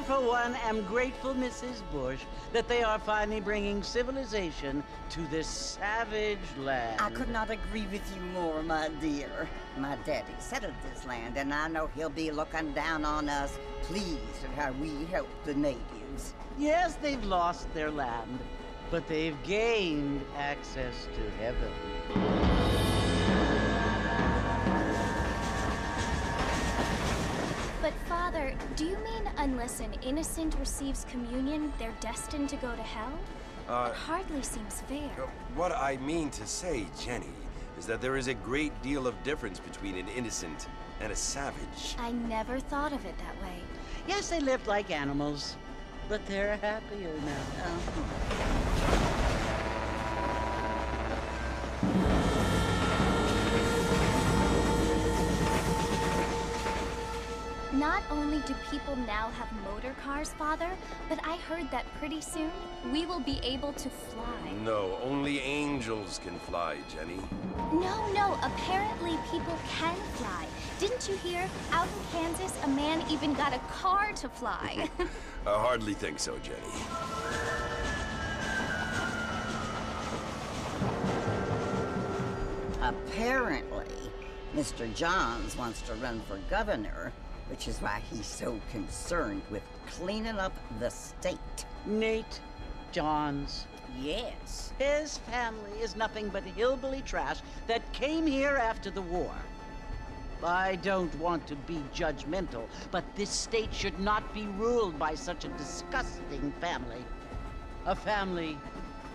For one, am grateful, Mrs. Bush, that they are finally bringing civilization to this savage land. I could not agree with you more, my dear. My daddy settled this land, and I know he'll be looking down on us, pleased at how we help the natives. Yes, they've lost their land, but they've gained access to heaven. But Father, do you mean unless an innocent receives communion, they're destined to go to hell? It hardly seems fair. What I mean to say, Jenny, is that there is a great deal of difference between an innocent and a savage. I never thought of it that way. Yes, they lived like animals, but they're happier now. Not only do people now have motor cars, Father, but I heard that pretty soon we will be able to fly. No, only angels can fly, Jenny. No, apparently people can fly. Didn't you hear? Out in Kansas, a man even got a car to fly. I hardly think so, Jenny. Apparently, Mr. Johns wants to run for governor, which is why he's so concerned with cleaning up the state. Nate Johns. Yes. His family is nothing but hillbilly trash that came here after the war. I don't want to be judgmental, but this state should not be ruled by such a disgusting family. A family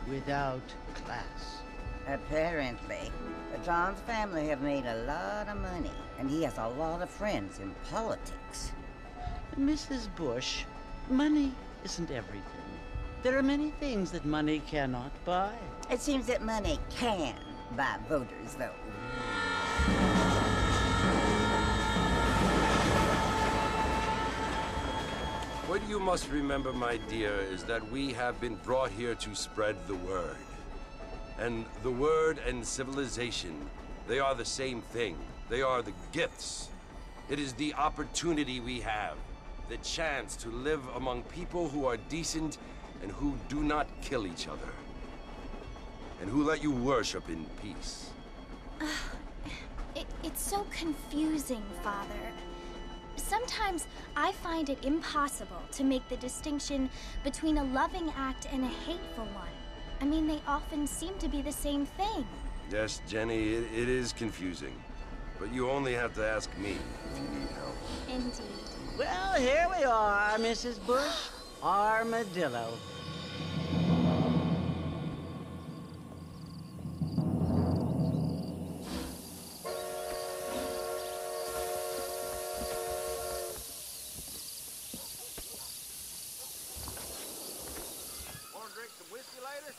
without class. Apparently. The Johns family have made a lot of money, and he has a lot of friends in politics. Mrs. Bush, money isn't everything. There are many things that money cannot buy. It seems that money can buy voters, though. What you must remember, my dear, is that we have been brought here to spread the word. And the word and civilization, they are the same thing. They are the gifts. It is the opportunity we have, the chance to live among people who are decent and who do not kill each other. And who let you worship in peace. It's so confusing, Father. Sometimes I find it impossible to make the distinction between a loving act and a hateful one. I mean, they often seem to be the same thing. Yes, Jenny, it is confusing. But you only have to ask me if you need help. Indeed. Well, here we are, Mrs. Bush. Armadillo. Want to drink some whiskey later?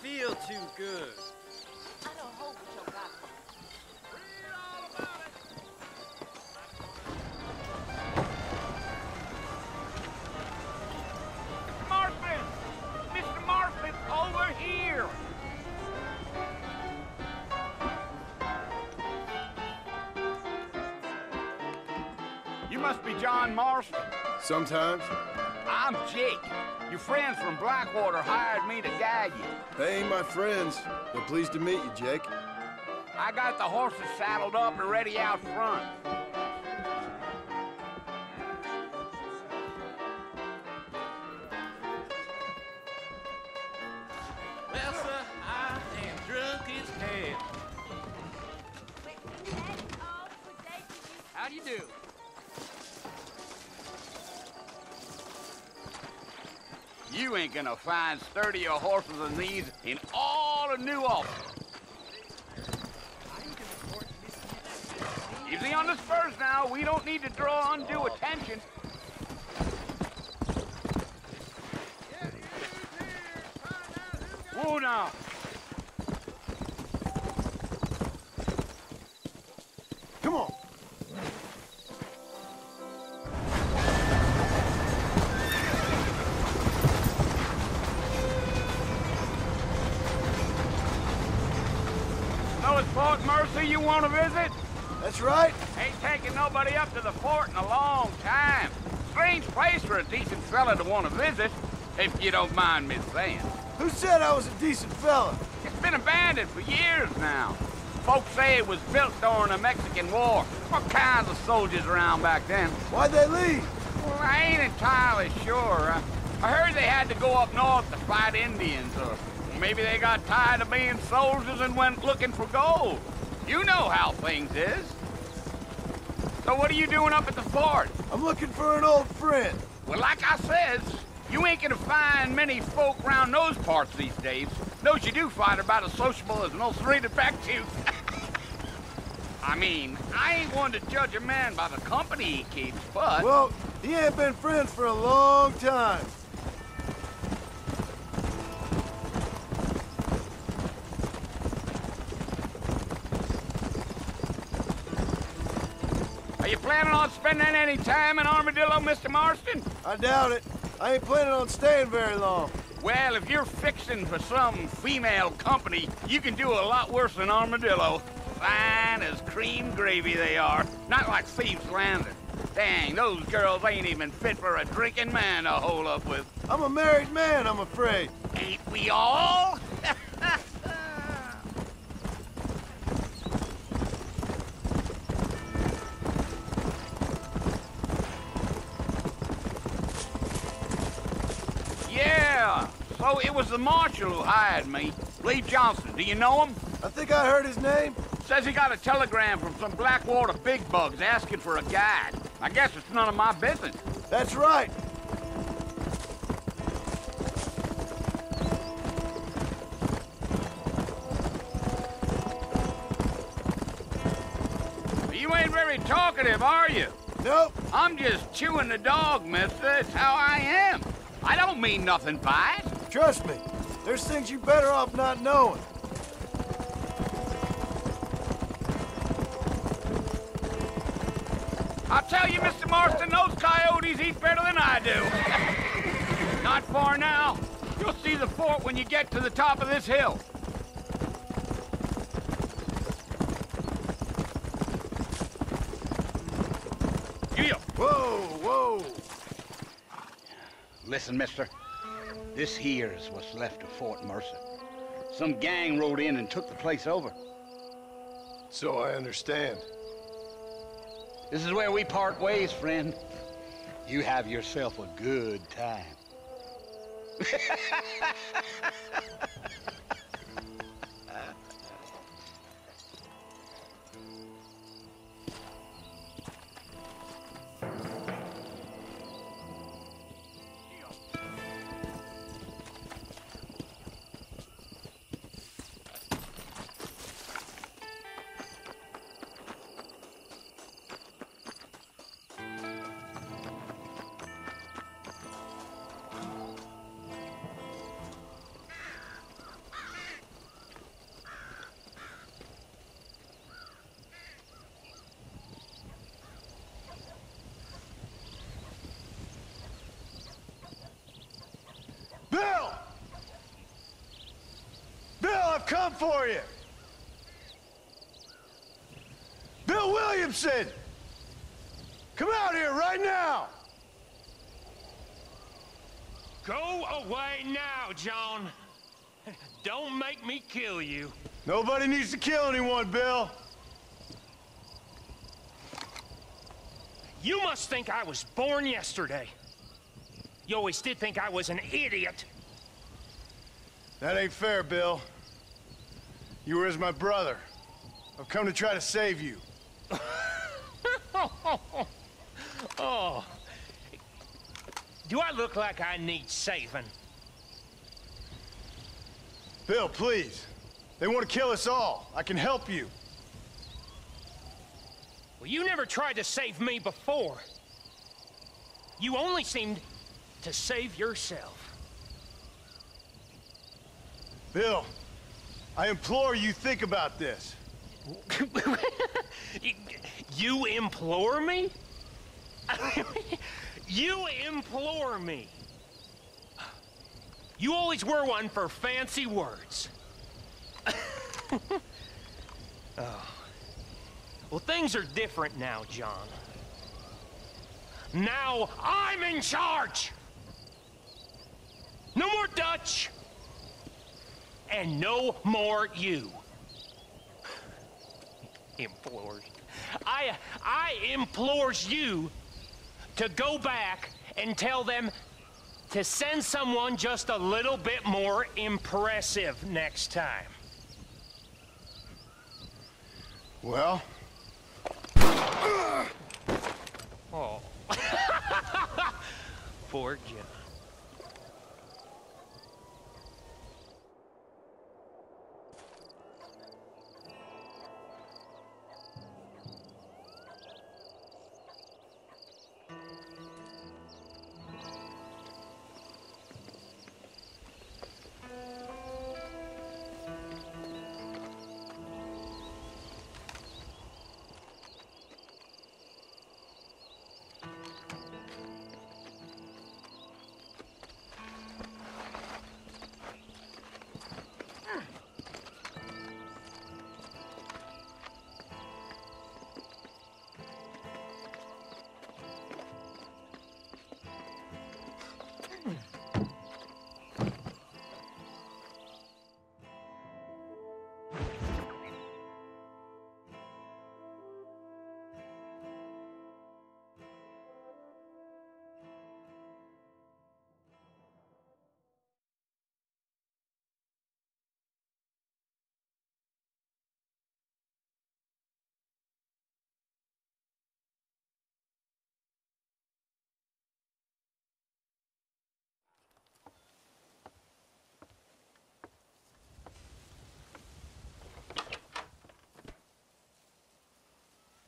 Feel too good. I don't hold with your gospel. Read all about it. Martha! Mr. Martha, over here! You must be John Marston. Sometimes. I'm Jake. Your friends from Blackwater hired me to guide you. They ain't my friends. They're pleased to meet you, Jake. I got the horses saddled up and ready out front. Well, sir, I am drunk as hell. How do you do? You ain't gonna find sturdier horses than these in all of New Ulster. Easy on the spurs now. We don't need to draw undue attention. Whoa now. Come on. Know it's Fort Mercy you want to visit? That's right. Ain't taking nobody up to the fort in a long time. Strange place for a decent fella to want to visit, if you don't mind me saying. Who said I was a decent fella? It's been abandoned for years now. Folks say it was built during the Mexican War. What kinds of soldiers around back then? Why'd they leave? Well, I ain't entirely sure. I heard they had to go up north to fight Indians, or maybe they got tired of being soldiers and went looking for gold. You know how things is. So what are you doing up at the fort? I'm looking for an old friend. Well, like I says, you ain't gonna find many folk around those parts these days. Those you do find are about as sociable as an ulcerated back tooth. I mean, I ain't one to judge a man by the company he keeps, but... Well, he ain't been friends for a long time. Are you planning on spending any time in Armadillo, Mr. Marston? I doubt it. I ain't planning on staying very long. Well, if you're fixing for some female company, you can do a lot worse than Armadillo. Fine as cream gravy they are. Not like Thieves' Landing. Dang, those girls ain't even fit for a drinking man to hole up with. I'm a married man, I'm afraid. Ain't we all? Yeah, so it was the marshal who hired me. Lee Johnson, do you know him? I think I heard his name. Says he got a telegram from some Blackwater big bugs asking for a guide. I guess it's none of my business. That's right. You ain't very talkative, are you? Nope. I'm just chewing the dog, mister. It's how I am. I don't mean nothing by it. Trust me, there's things you're better off not knowing. I'll tell you, Mr. Marston, those coyotes eat better than I do. Not far now. You'll see the fort when you get to the top of this hill. Whoa, whoa. Listen, mister. This here is what's left of Fort Mercer. Some gang rode in and took the place over. So I understand. This is where we part ways, friend. You have yourself a good time. Bill! Bill, I've come for you! Bill Williamson! Come out here right now! Go away now, John. Don't make me kill you. Nobody needs to kill anyone, Bill. You must think I was born yesterday. You always did think I was an idiot. That ain't fair, Bill. You were as my brother. I've come to try to save you. Oh. Do I look like I need saving? Bill, please. They want to kill us all. I can help you. Well, you never tried to save me before. You only seemed to save yourself. Bill, I implore you think about this. You implore me? You implore me. You always were one for fancy words. Oh. Well, things are different now, John. Now I'm in charge! No more Dutch! And no more you. Implores. I implores you to go back and tell them to send someone just a little bit more impressive next time. Well? Oh. Poor John.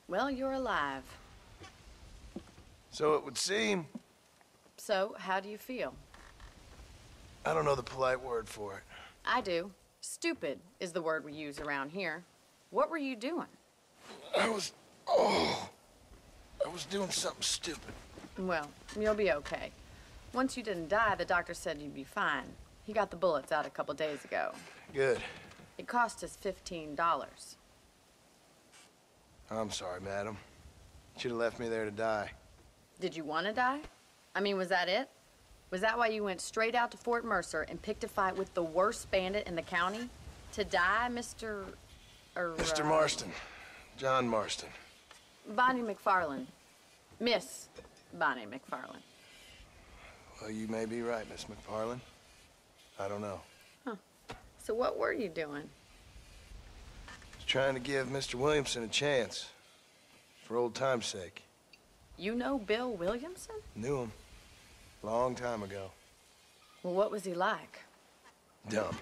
Well, you're alive. So it would seem. So, how do you feel? I don't know the polite word for it. I do. Stupid is the word we use around here. What were you doing? I was doing something stupid. Well, you'll be okay. Once you didn't die, the doctor said you'd be fine. He got the bullets out a couple days ago. Good. It cost us $15. I'm sorry, madam. Should have left me there to die. Did you want to die? I mean, was that it? Was that why you went straight out to Fort Mercer and picked a fight with the worst bandit in the county? To die, Mr. Mr. Marston. John Marston. Bonnie McFarland. Miss Bonnie McFarland. Well, you may be right, Miss McFarland. I don't know. Huh. So what were you doing? Just trying to give Mr. Williamson a chance. For old time's sake. You know Bill Williamson? Knew him. Long time ago. Well, what was he like? Dumb.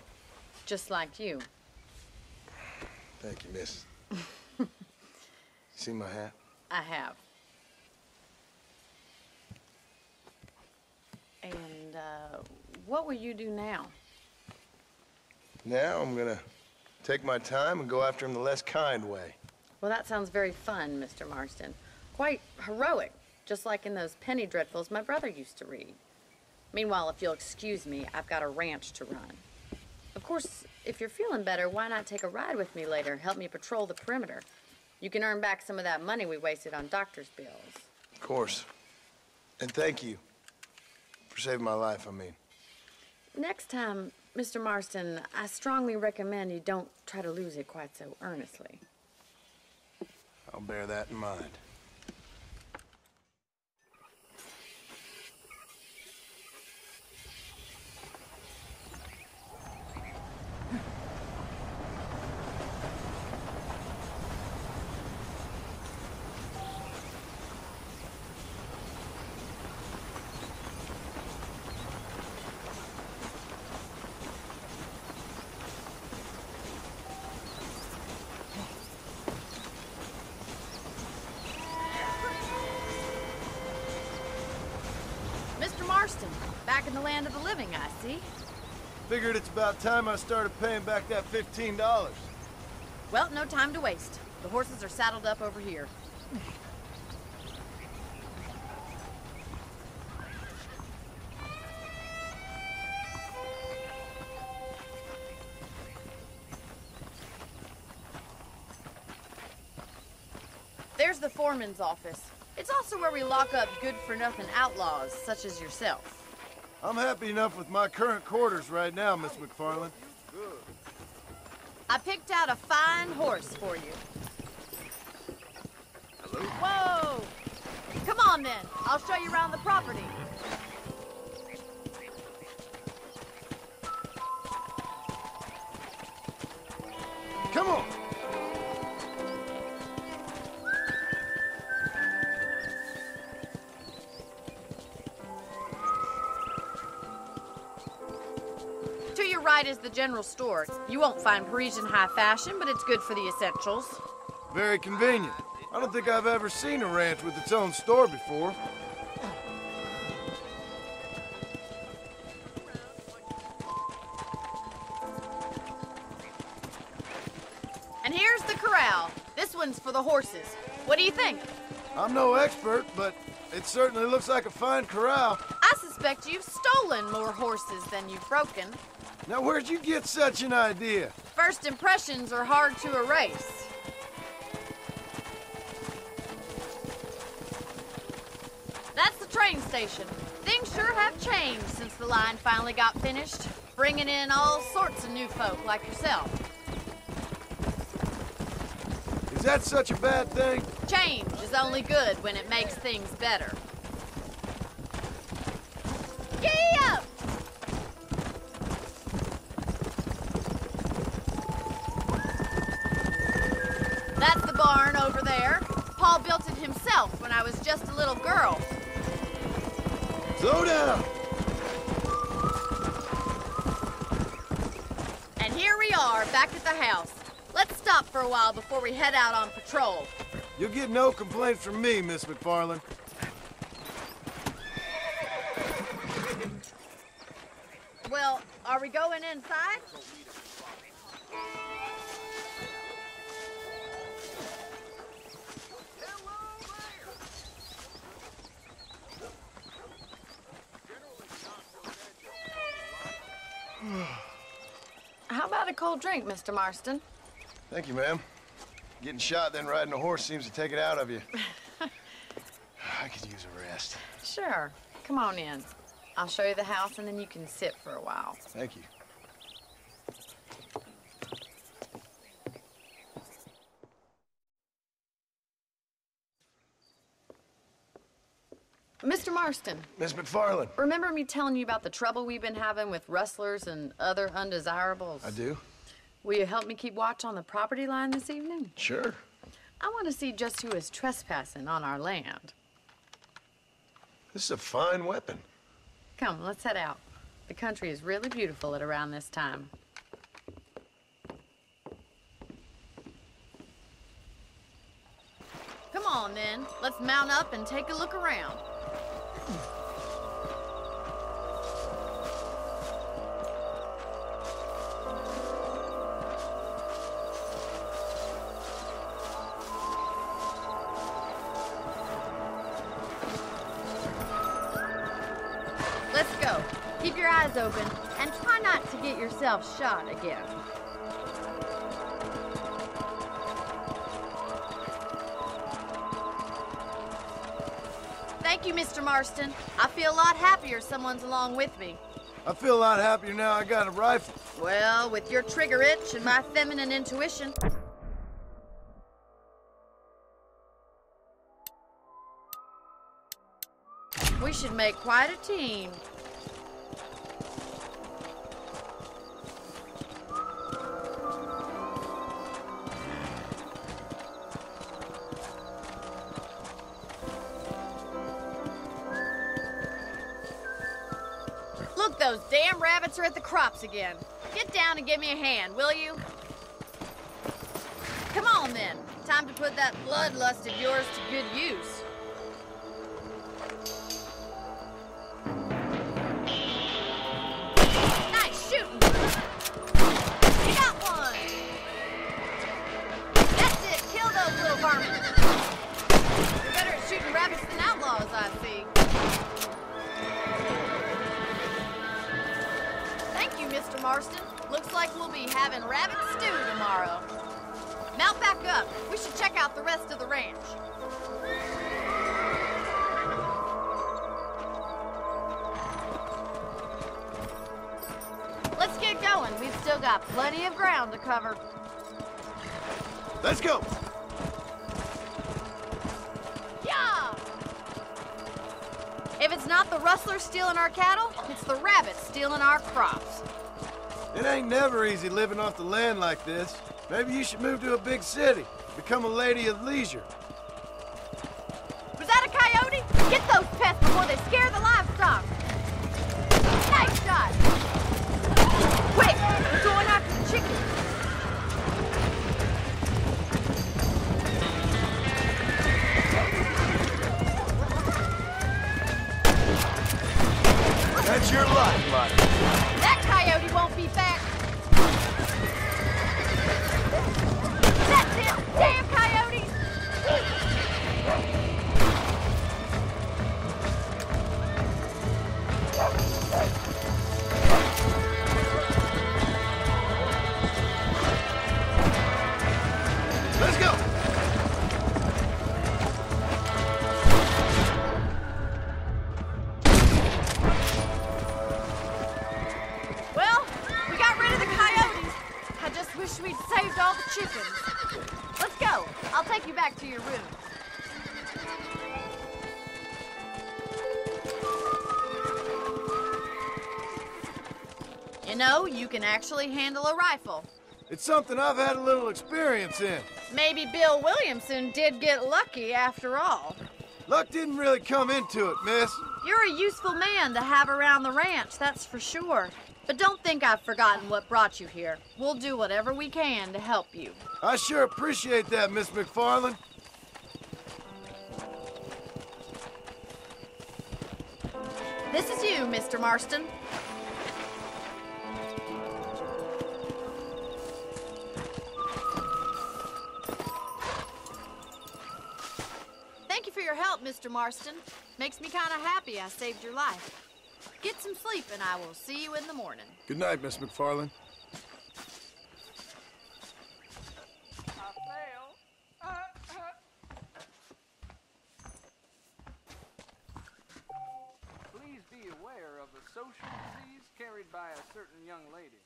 Just like you. Thank you, miss. See my hat? I have. And, what will you do now? Now I'm gonna take my time and go after him the less kind way. Well, that sounds very fun, Mr. Marston. Quite heroic, just like in those penny dreadfuls my brother used to read. Meanwhile, if you'll excuse me, I've got a ranch to run. Of course, if you're feeling better, why not take a ride with me later? Help me patrol the perimeter. You can earn back some of that money we wasted on doctor's bills. Of course. And thank you. For saving my life, I mean. Next time, Mr. Marston, I strongly recommend you don't try to lose it quite so earnestly. I'll bear that in mind. Back in the land of the living, I see. Figured it's about time I started paying back that $15. Well, no time to waste. The horses are saddled up over here. There's the foreman's office. It's also where we lock up good-for-nothing outlaws, such as yourself. I'm happy enough with my current quarters right now, Miss McFarland. I picked out a fine horse for you. Hello? Whoa! Come on, then. I'll show you around the property. Come on! To your right is the general store. You won't find Parisian high fashion, but it's good for the essentials. Very convenient. I don't think I've ever seen a ranch with its own store before. And here's the corral. This one's for the horses. What do you think? I'm no expert, but it certainly looks like a fine corral. I suspect you've stolen more horses than you've broken. Now, where'd you get such an idea? First impressions are hard to erase. That's the train station. Things sure have changed since the line finally got finished, bringing in all sorts of new folk like yourself. Is that such a bad thing? Change is only good when it makes things better. Giddy up! That's the barn over there. Paul built it himself when I was just a little girl. Slow down! And here we are, back at the house. Let's stop for a while before we head out on patrol. You'll get no complaints from me, Miss McFarland. Well, are we going inside? How about a cold drink, Mr. Marston? Thank you, ma'am. Getting shot, then riding a horse seems to take it out of you. I could use a rest. Sure. Come on in. I'll show you the house, and then you can sit for a while. Thank you. Mr. Marston. Miss McFarland. Remember me telling you about the trouble we've been having with rustlers and other undesirables? I do. Will you help me keep watch on the property line this evening? Sure. I want to see just who is trespassing on our land. This is a fine weapon. Come, let's head out. The country is really beautiful at around this time. Come on, then. Let's mount up and take a look around. Let's go. Keep your eyes open and try not to get yourself shot again. Thank you, Mr. Marston. I feel a lot happier someone's along with me. I feel a lot happier now I got a rifle. Well, with your trigger itch and my feminine intuition. We should make quite a team. Look, those damn rabbits are at the crops again. Get down and give me a hand, will you? Come on, then. Time to put that bloodlust of yours to good use. Nice shooting. You got one. That's it. Kill those little varmints. You're better at shooting rabbits than outlaws, I see. Thank you, Mr. Marston. Looks like we'll be having rabbit stew tomorrow. Mount back up. We should check out the rest of the ranch. Let's get going. We've still got plenty of ground to cover. Let's go. Yeah! If it's not the rustlers stealing our cattle, it's the rabbits stealing our crops. It ain't never easy living off the land like this. Maybe you should move to a big city. Become a lady of leisure. Was that a coyote? Get those pests before they scare the livestock. Nice shot. Quick, we're going after the chickens. That's your lifeline. That coyote won't be back. That's it! Damn coyotes! Let's go. Well, we got rid of the coyotes. I just wish we'd saved all the chickens. Let's go. I'll take you back to your room. You know, you can actually handle a rifle. It's something I've had a little experience in. Maybe Bill Williamson did get lucky after all. Luck didn't really come into it, miss. You're a useful man to have around the ranch, that's for sure. But don't think I've forgotten what brought you here. We'll do whatever we can to help you. I sure appreciate that, Miss McFarland. This is you, Mr. Marston. help, Mr. Marston. Makes me kind of happy I saved your life. Get some sleep, and I will see you in the morning. Good night, Miss McFarland. Please be aware of a social disease carried by a certain young lady.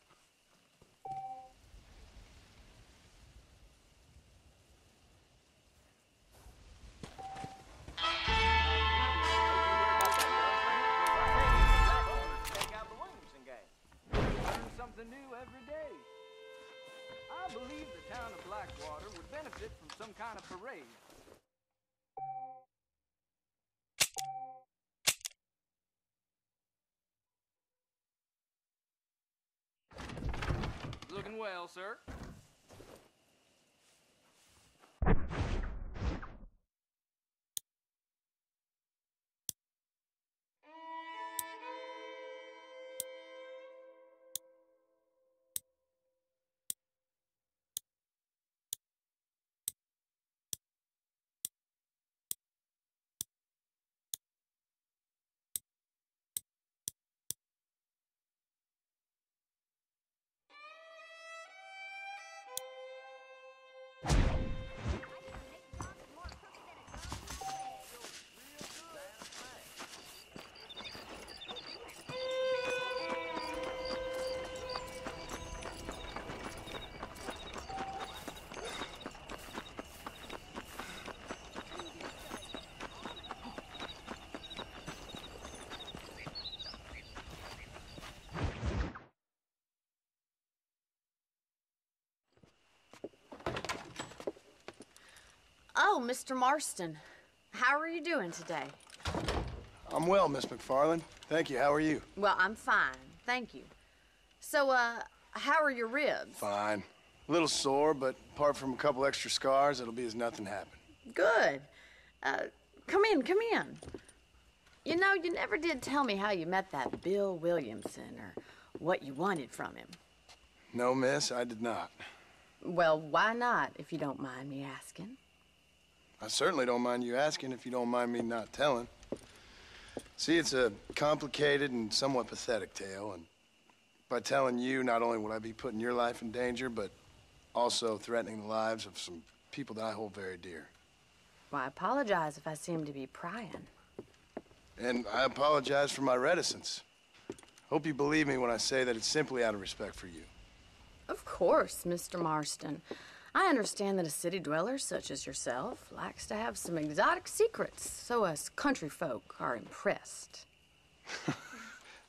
Something new every day. I believe the town of Blackwater would benefit from some kind of parade. Looking well, sir. Oh, Mr. Marston. How are you doing today? I'm well, Miss McFarland. Thank you. How are you? Well, I'm fine. Thank you. So, how are your ribs? Fine. A little sore, but apart from a couple extra scars, it'll be as nothing happened. Good. Come in, come in. You know, you never did tell me how you met that Bill Williamson or what you wanted from him. No, miss, I did not. Well, why not, if you don't mind me asking? I certainly don't mind you asking if you don't mind me not telling. See, it's a complicated and somewhat pathetic tale, and by telling you, not only would I be putting your life in danger, but also threatening the lives of some people that I hold very dear. Well, I apologize if I seem to be prying. And I apologize for my reticence. Hope you believe me when I say that it's simply out of respect for you. Of course, Mr. Marston. I understand that a city dweller such as yourself likes to have some exotic secrets, so us country folk are impressed.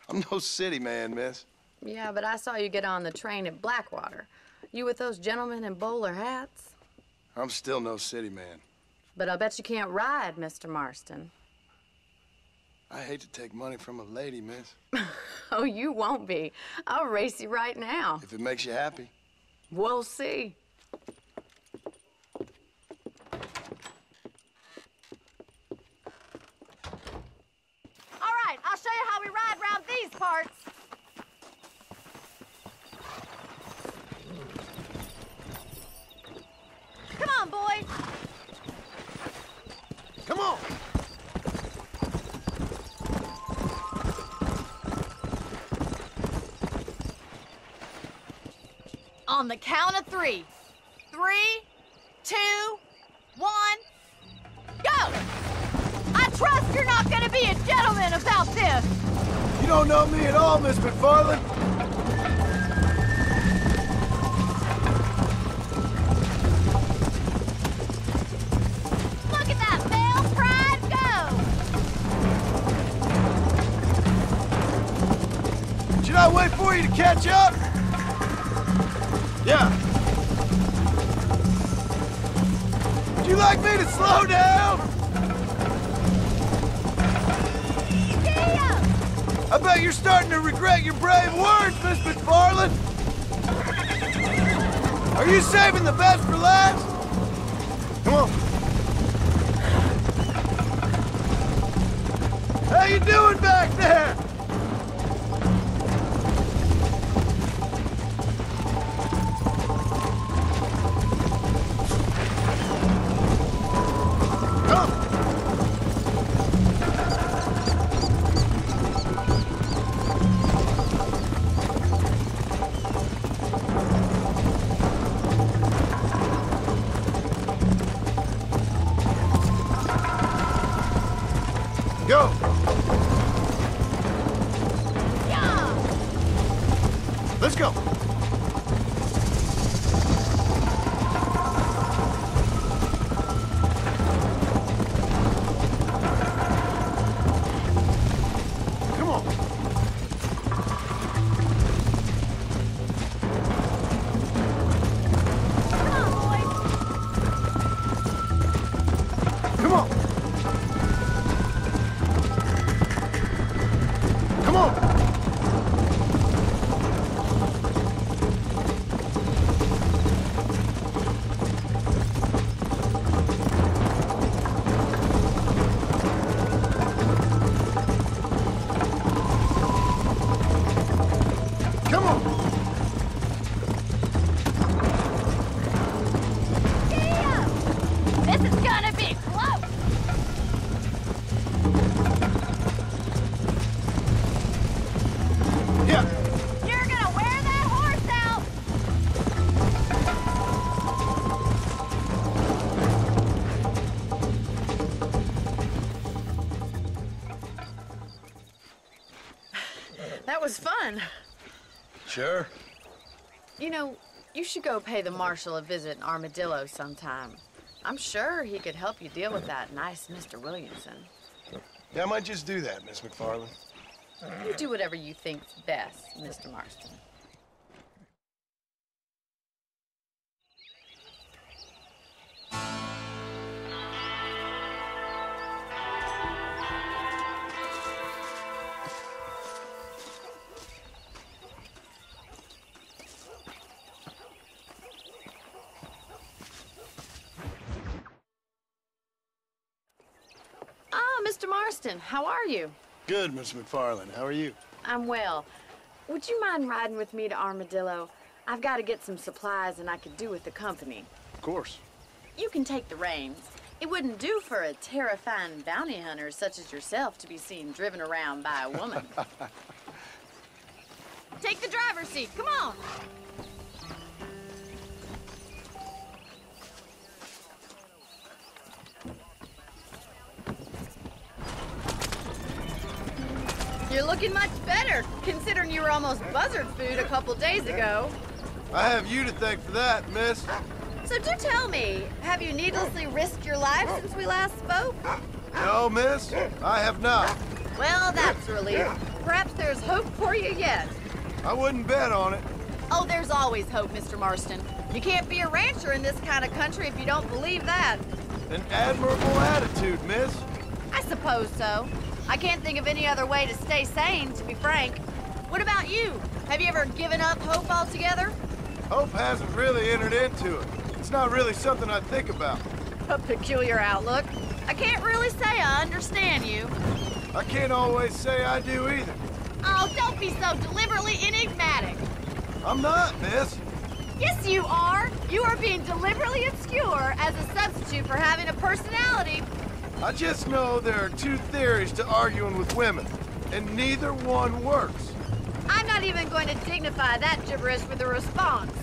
I'm no city man, miss. Yeah, but I saw you get on the train at Blackwater. You with those gentlemen in bowler hats? I'm still no city man. But I'll bet you can't ride, Mr. Marston. I hate to take money from a lady, miss. Oh, you won't be. I'll race you right now. If it makes you happy. We'll see. All right, I'll show you how we ride around these parts. Come on, boys. Come on. On the count of 3. 3, 2, 1, go! I trust you're not gonna be a gentleman about this. You don't know me at all, Miss McFarland. Look at that, male pride, go! Should I wait for you to catch up? Yeah. Would you like me to slow down? I bet you're starting to regret your brave words, Miss McFarland. Are you saving the best for last? Come on. How you doing back there? Let's go. Come on. Come on. Come on. Come on. This is gonna be close! Yeah. You're gonna wear that horse out! That was fun. Sure. You know, you should go pay the marshal a visit in Armadillo sometime. I'm sure he could help you deal with that nice Mr. Williamson. Yeah, I might just do that, Miss McFarland. You do whatever you think's best, Mr. Marston. Mr. Marston, how are you? Good, Miss McFarland. How are you? I'm well. Would you mind riding with me to Armadillo? I've got to get some supplies and I could do with the company. Of course. You can take the reins. It wouldn't do for a terrifying bounty hunter such as yourself to be seen driven around by a woman. Take the driver's seat, come on! You're looking much better, considering you were almost buzzard food a couple days ago. I have you to thank for that, miss. So do tell me, have you needlessly risked your life since we last spoke? No, miss, I have not. Well, that's a relief. Perhaps there's hope for you yet. I wouldn't bet on it. Oh, there's always hope, Mr. Marston. You can't be a rancher in this kind of country if you don't believe that. An admirable attitude, miss. I suppose so. I can't think of any other way to stay sane, to be frank. What about you? Have you ever given up hope altogether? Hope hasn't really entered into it. It's not really something I think about. A peculiar outlook. I can't really say I understand you. I can't always say I do either. Oh, don't be so deliberately enigmatic. I'm not, miss. Yes, you are. You are being deliberately obscure as a substitute for having a personality. I just know there are two theories to arguing with women, and neither one works. I'm not even going to dignify that gibberish with a response.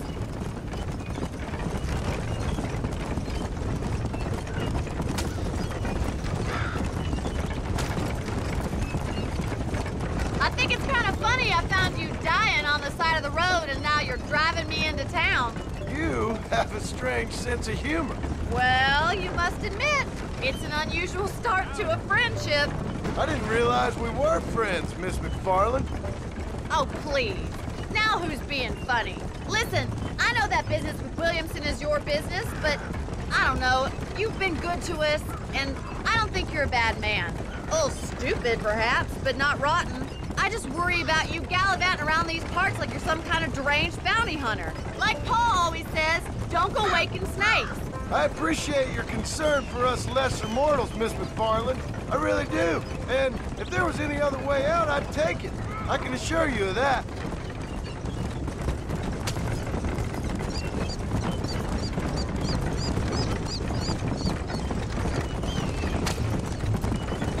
I think it's kind of funny I found you dying on the side of the road and now you're driving me into town. You have a strange sense of humor. Well, you must admit, it's an unusual start to a friendship. I didn't realize we were friends, Miss McFarland. Oh, please. Now who's being funny? Listen, I know that business with Williamson is your business, but I don't know. You've been good to us, and I don't think you're a bad man. A little stupid, perhaps, but not rotten. I just worry about you gallivanting around these parts like you're some kind of deranged bounty hunter. Like Paul always says, don't go waking snakes. I appreciate your concern for us lesser mortals, Miss McFarland. I really do. And if there was any other way out, I'd take it. I can assure you of that.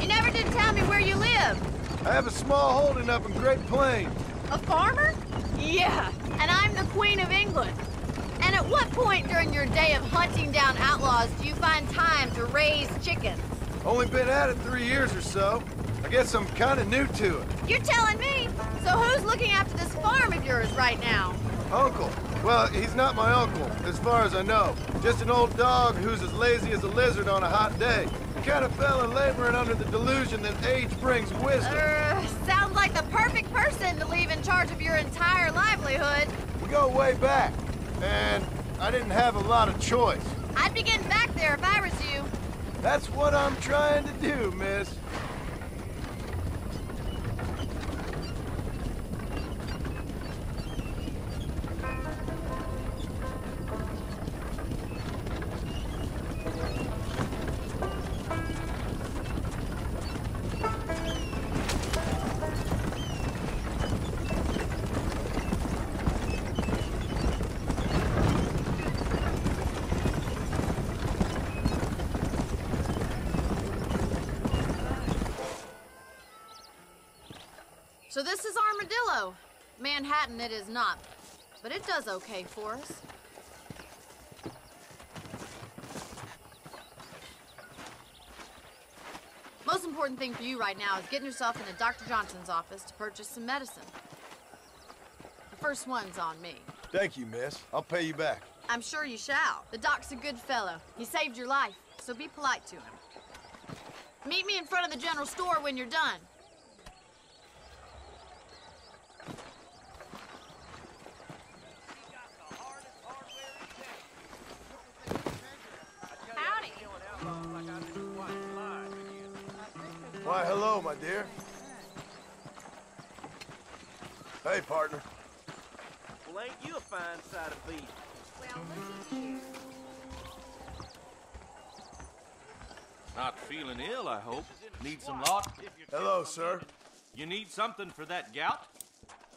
You never did tell me where you live. I have a small holding up in Great Plains. A farmer? Yeah, and I'm the Queen of England. And at what point during your day of hunting down outlaws do you find time to raise chickens? Only been at it 3 years or so. I guess I'm kind of new to it. You're telling me. So who's looking after this farm of yours right now. Uncle? Well, he's not my uncle, as far as I know. Just an old dog who's as lazy as a lizard on a hot day. The kind of fella laboring under the delusion that age brings wisdom. Sounds like the perfect person to leave in charge of your entire livelihood. We go way back, and I didn't have a lot of choice. I'd be getting back there if I was you. That's what I'm trying to do, miss. So this is Armadillo. Manhattan it is not, but it does okay for us. Most important thing for you right now is getting yourself into Dr. Johnson's office to purchase some medicine. The first one's on me. Thank you, miss. I'll pay you back. I'm sure you shall. The doc's a good fellow. He saved your life, so be polite to him. Meet me in front of the general store when you're done. Why, hello, my dear. Hey, partner. Well, ain't you a fine side of beef? Well, look at you. Not feeling ill, I hope. Need some lot? Hello, sir. You need something for that gout?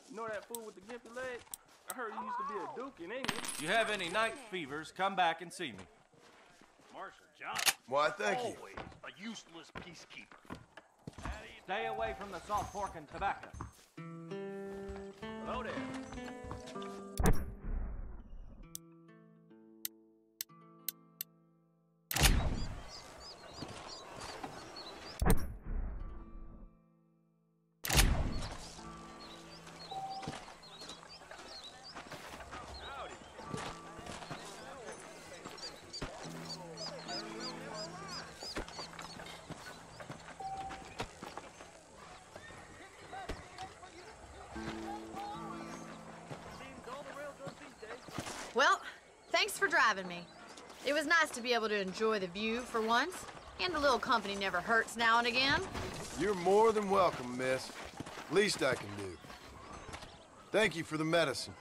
You know that fool with the gimpy leg? I heard he used to be a duke in England. You have any night fevers, come back and see me. Marshal Johnson. Why, thank you. Always a useless peacekeeper. Stay away from the salt pork and tobacco. Hello there. Well, thanks for driving me. It was nice to be able to enjoy the view for once, and a little company never hurts now and again. You're more than welcome, miss. Least I can do. Thank you for the medicine.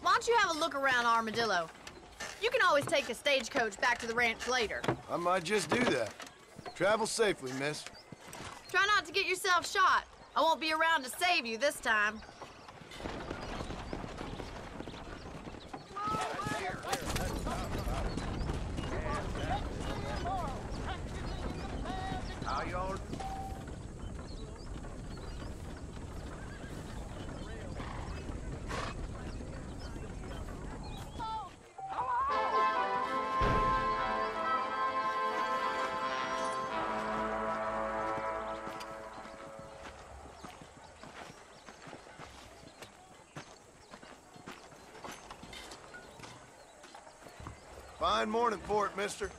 Why don't you have a look around Armadillo? You can always take a stagecoach back to the ranch later. I might just do that. Travel safely, miss. Try not to get yourself shot. I won't be around to save you this time. How y'all? Fine morning for it, mister.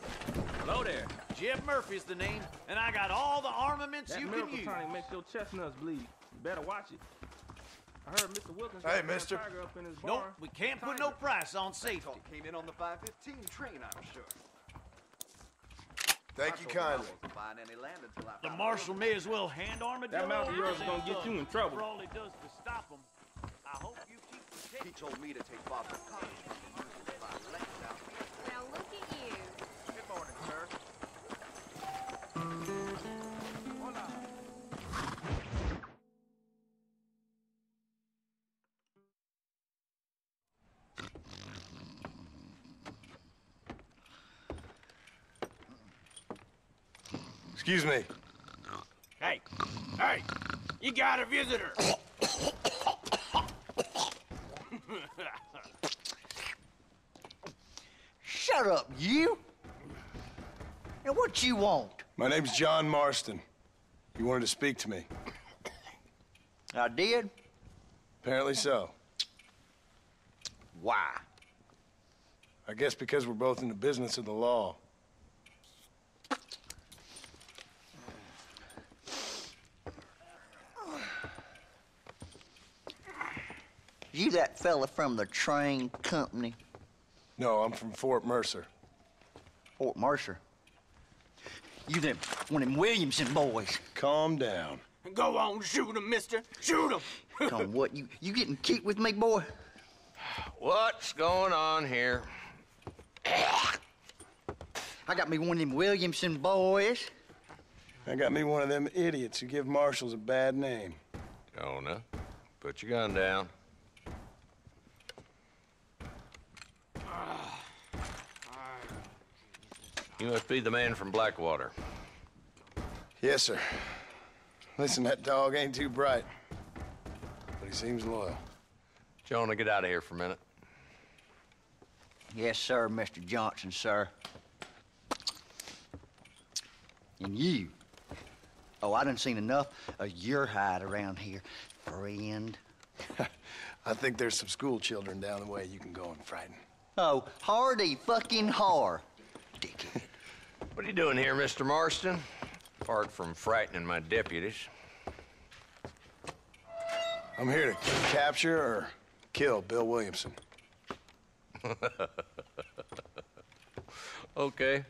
Hello there. Jeb Murphy's the name, and I got all the armaments That you can miracle use. tonic makes your chestnuts bleed. You better watch it. I heard Mr. Wilkins Hey, got a mister. tiger up in his Nope, barn. we can't put no price on safety. Came in on the 5:15 train, I'm sure. Thank you kindly. Find any land until I The found marshal may as well hand Armadillo. That mouth of yours is over. gonna get you in trouble. For all he does to stop him. I hope you keep the He told me to take Boston College from the usual by length out here. Now look at you. Good morning, sir. Excuse me. Hey, hey, you got a visitor. Shut up, you! Now what you want? My name's John Marston. You wanted to speak to me. I did? Apparently so. Why? I guess because we're both in the business of the law. You that fella from the train company? No, I'm from Fort Mercer. Fort Mercer? You them, one of them Williamson boys. Calm down. Go on, shoot him, mister. Shoot him. Come on, what, you getting kicked with me, boy? What's going on here? I got me one of them Williamson boys. I got me one of them idiots who give marshals a bad name. Jonah, put your gun down. You must be the man from Blackwater. Yes, sir. Listen, that dog ain't too bright, but he seems loyal. Jonah, get out of here for a minute. Yes, sir, Mr. Johnson, sir. And you. Oh, I done seen enough of your hide around here, friend. I think there's some school children down the way you can go and frighten. Oh, hardy fucking har. Dickhead. What are you doing here, Mr. Marston? Apart from frightening my deputies. I'm here to capture or kill Bill Williamson. Okay.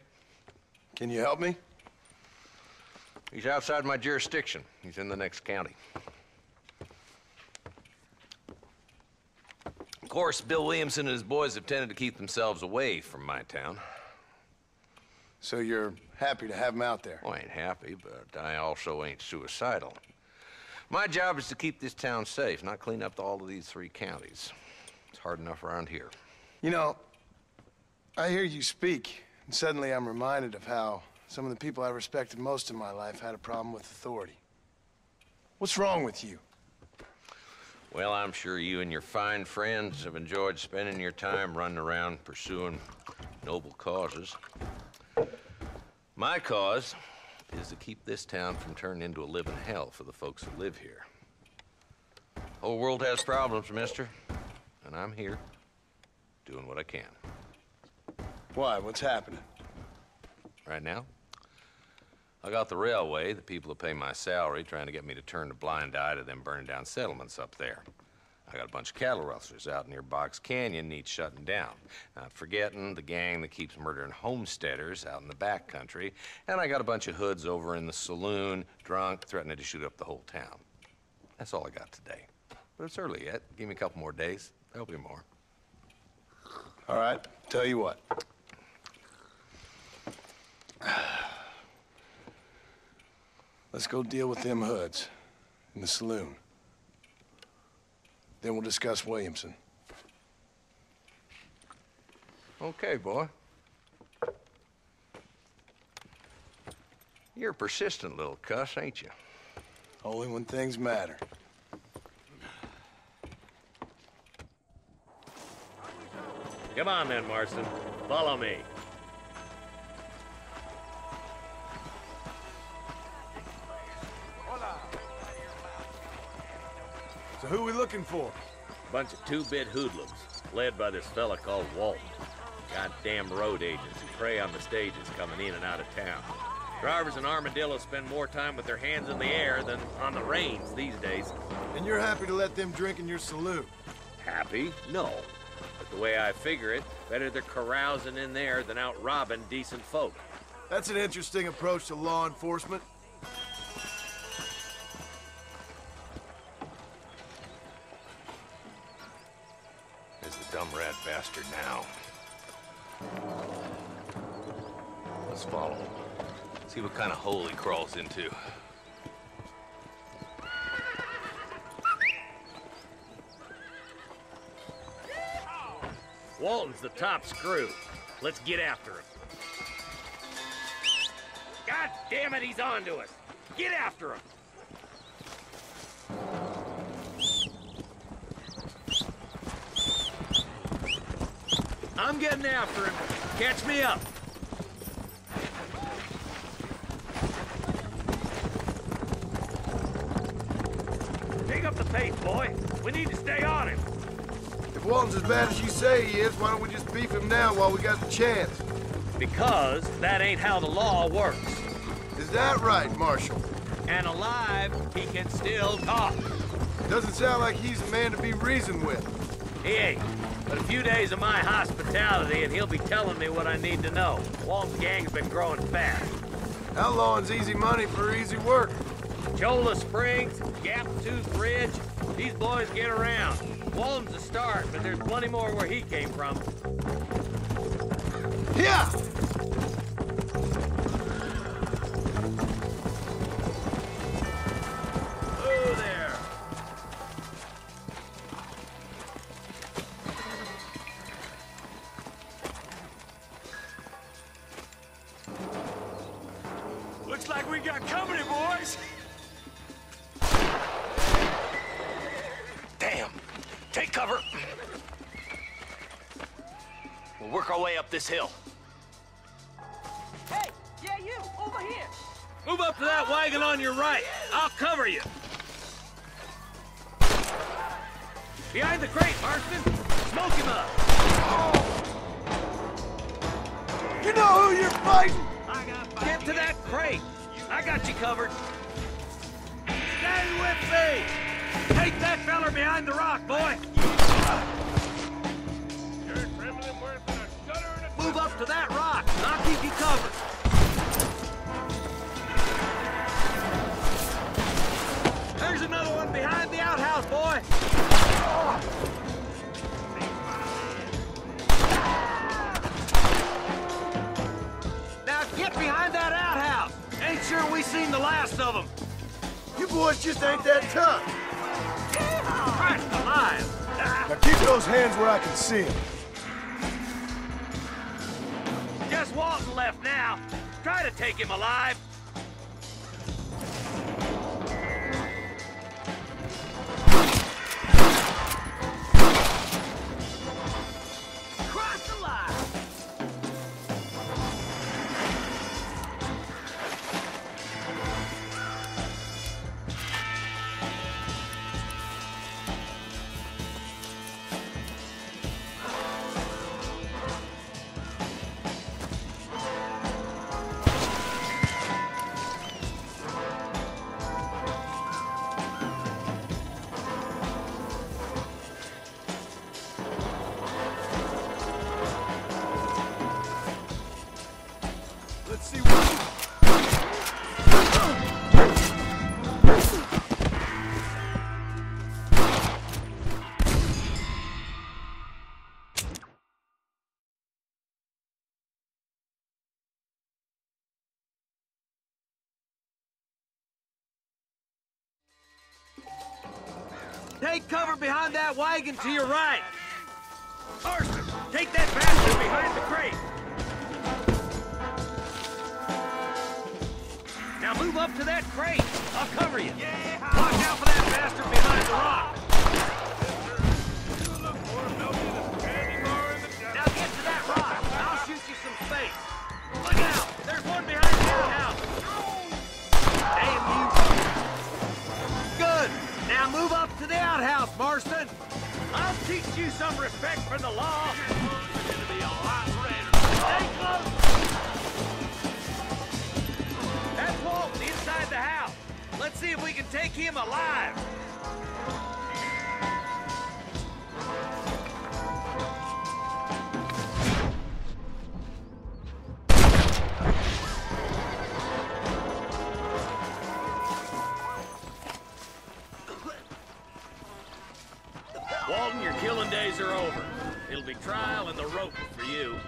Can you help me? He's outside my jurisdiction. He's in the next county. Of course, Bill Williamson and his boys have tended to keep themselves away from my town. So you're happy to have him out there? Well, I ain't happy, but I also ain't suicidal. My job is to keep this town safe, not clean up all of these 3 counties. It's hard enough around here. You know, I hear you speak, and suddenly I'm reminded of how some of the people I respected most in my life had a problem with authority. What's wrong with you? Well, I'm sure you and your fine friends have enjoyed spending your time running around pursuing noble causes. My cause is to keep this town from turning into a living hell for the folks who live here. The whole world has problems, mister, and I'm here doing what I can. Why? What's happening? Right now, I got the railway, the people who pay my salary, trying to get me to turn a blind eye to them burning down settlements up there. I got a bunch of cattle rustlers out near Box Canyon needs shutting down. Not forgetting the gang that keeps murdering homesteaders out in the back country. And I got a bunch of hoods over in the saloon, drunk, threatening to shoot up the whole town. That's all I got today. But it's early yet. Give me a couple more days. There'll be more. All right, tell you what. Let's go deal with them hoods in the saloon. Then we'll discuss Williamson. Okay, boy. You're a persistent little cuss, ain't you? Only when things matter. Come on then, Marston. Follow me. So who are we looking for? Bunch of 2-bit hoodlums, led by this fella called Walton. Goddamn road agents who prey on the stages coming in and out of town. Drivers and armadillos spend more time with their hands in the air than on the reins these days. And you're happy to let them drink in your saloon? Happy? No. But the way I figure it, better they're carousing in there than out robbing decent folk. That's an interesting approach to law enforcement. There's the dumb rat bastard now. Let's follow him. See what kind of hole he crawls into. Walton's the top screw. Let's get after him. God damn it, he's on to us. Get after him. I'm getting after him. Catch me up. Pick up the pace, boy. We need to stay on him. If Walton's as bad as you say he is, why don't we just beef him now while we got the chance? Because that ain't how the law works. Is that right, Marshal? And alive, he can still talk. Doesn't sound like he's a man to be reasoned with. He ain't. But a few days of my hospitality and he'll be telling me what I need to know. Walton's gang's been growing fast. Outlawing's easy money for easy work. Cholla Springs, Gap Tooth Ridge, these boys get around. Walton's a start, but there's plenty more where he came from. Yeah! Oh, there. Looks like we got company, boys. Damn. Take cover. We'll work our way up this hill. Hey, yeah, you, over here. Move up to that wagon on your right. I'll cover you. Behind the crate, Marston. Smoke him up. You know who you're fighting? Get to that crate. I got you covered. Stay with me. Take that feller behind the rock, boy. Move up to that rock. I'll keep you covered. There's another one behind the outhouse, boy. Now get behind that outhouse. Ain't sure we seen the last of them. You boys just ain't that tough. Christ alive. Now keep those hands where I can see them. Just Walton left now. Try to take him alive. Cross the line. Let's see what... Take cover behind that wagon to your right. Marston, take that bastard behind the crate. Now move up to that crate. I'll cover you. Yeah. Watch out for that bastard behind the rock. Now get to that rock. I'll shoot you some space. Look out. There's one behind the outhouse. Damn you. Good. Now move up to the outhouse, Marston. I'll teach you some respect for the law. Stay close. That's Walton inside the house. Let's see if we can take him alive. Walton, your killing days are over. It'll be trial and the rope for you.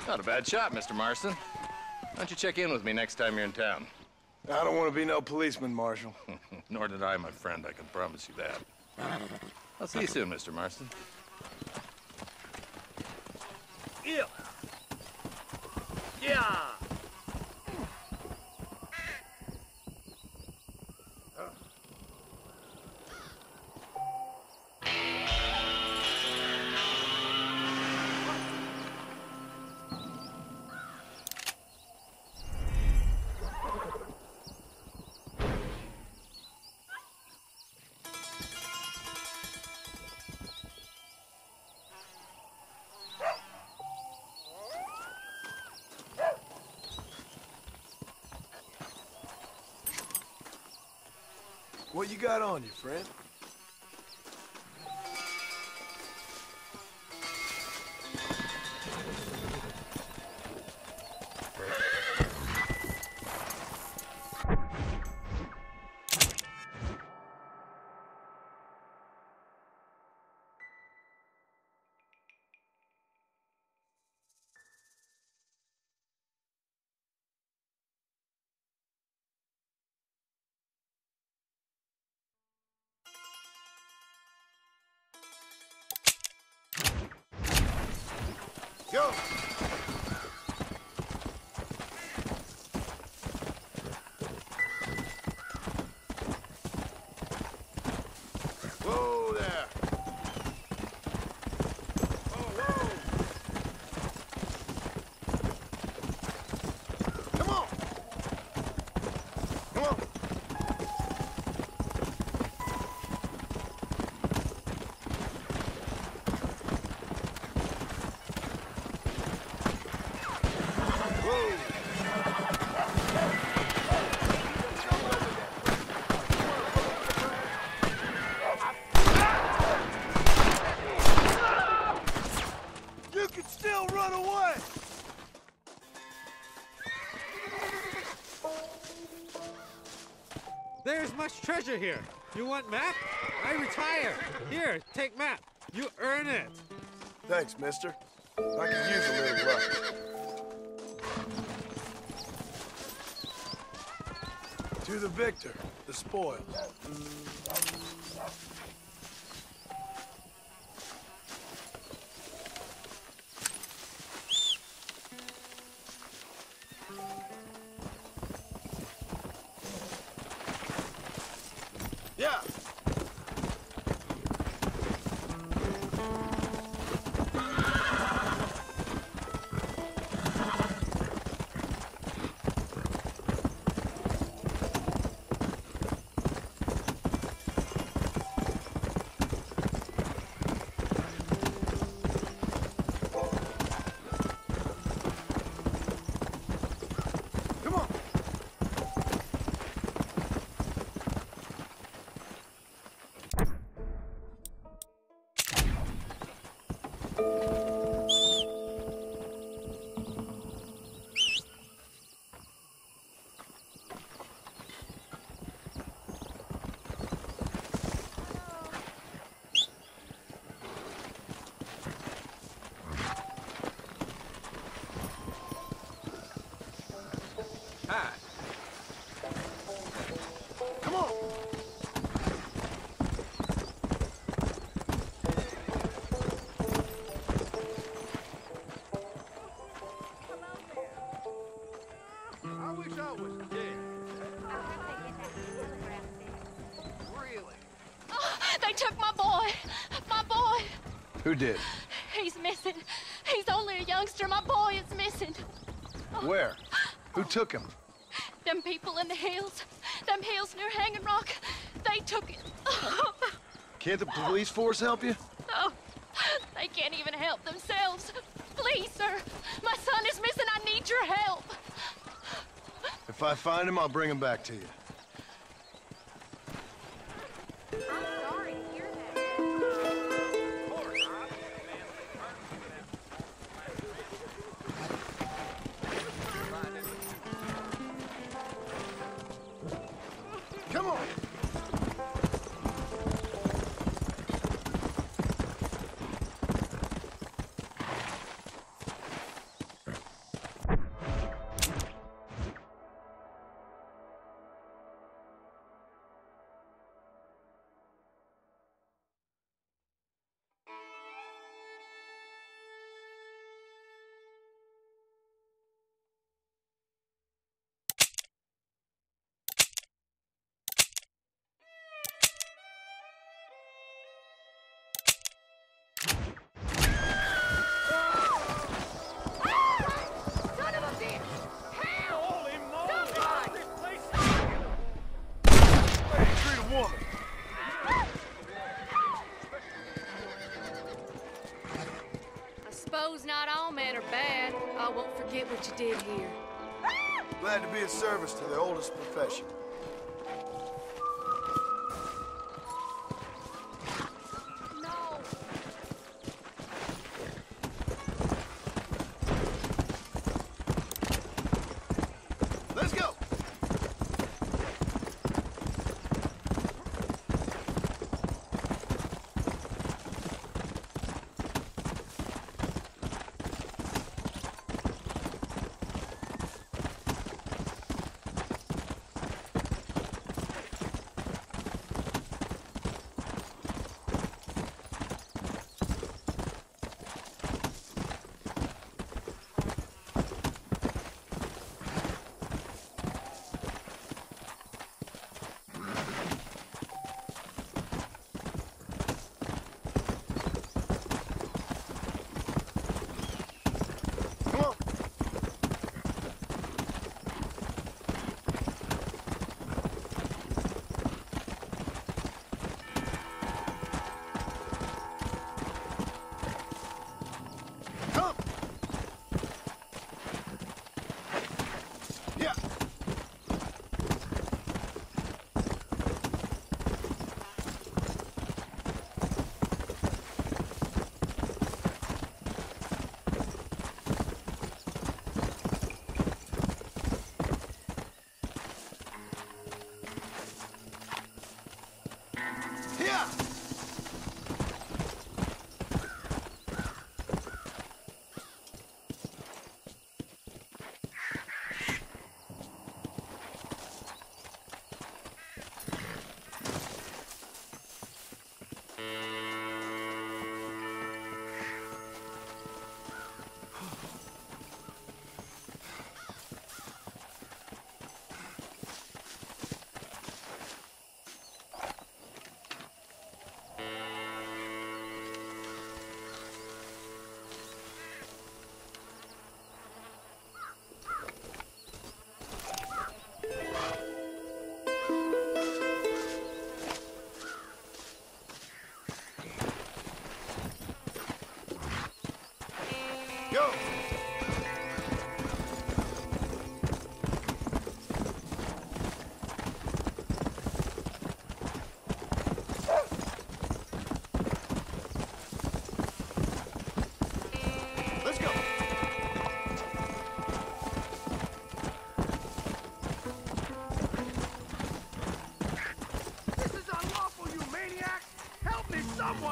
Not a bad shot, Mr. Marston. Why don't you check in with me next time you're in town? I don't want to be no policeman, Marshal. Nor did I, my friend. I can promise you that. I'll see you soon, Mr. Marston. Yeah. Yeah. What you got on you, friend? Go! Whoa there! Whoa, whoa! Come on! Come on! You can still run away! There's much treasure here. You want map? I retire. Here, take map. You earn it. Thanks, mister. I could use a little luck. To the victor, the spoils. Yeah. Come on. Hi. Come on. I wish I was dead. Really? Oh, they took my boy. My boy. Who did? He's missing. He's only a youngster. My boy is missing. Where? Who took him? Them people in the hills. Them hills near Hanging Rock. They took it. Can't the police force help you? Oh, they can't even help themselves. Please, sir. My son is missing. I need your help. If I find him, I'll bring him back to you. Come on! Suppose not all men are bad. I won't forget what you did here. Glad to be of service to the oldest profession.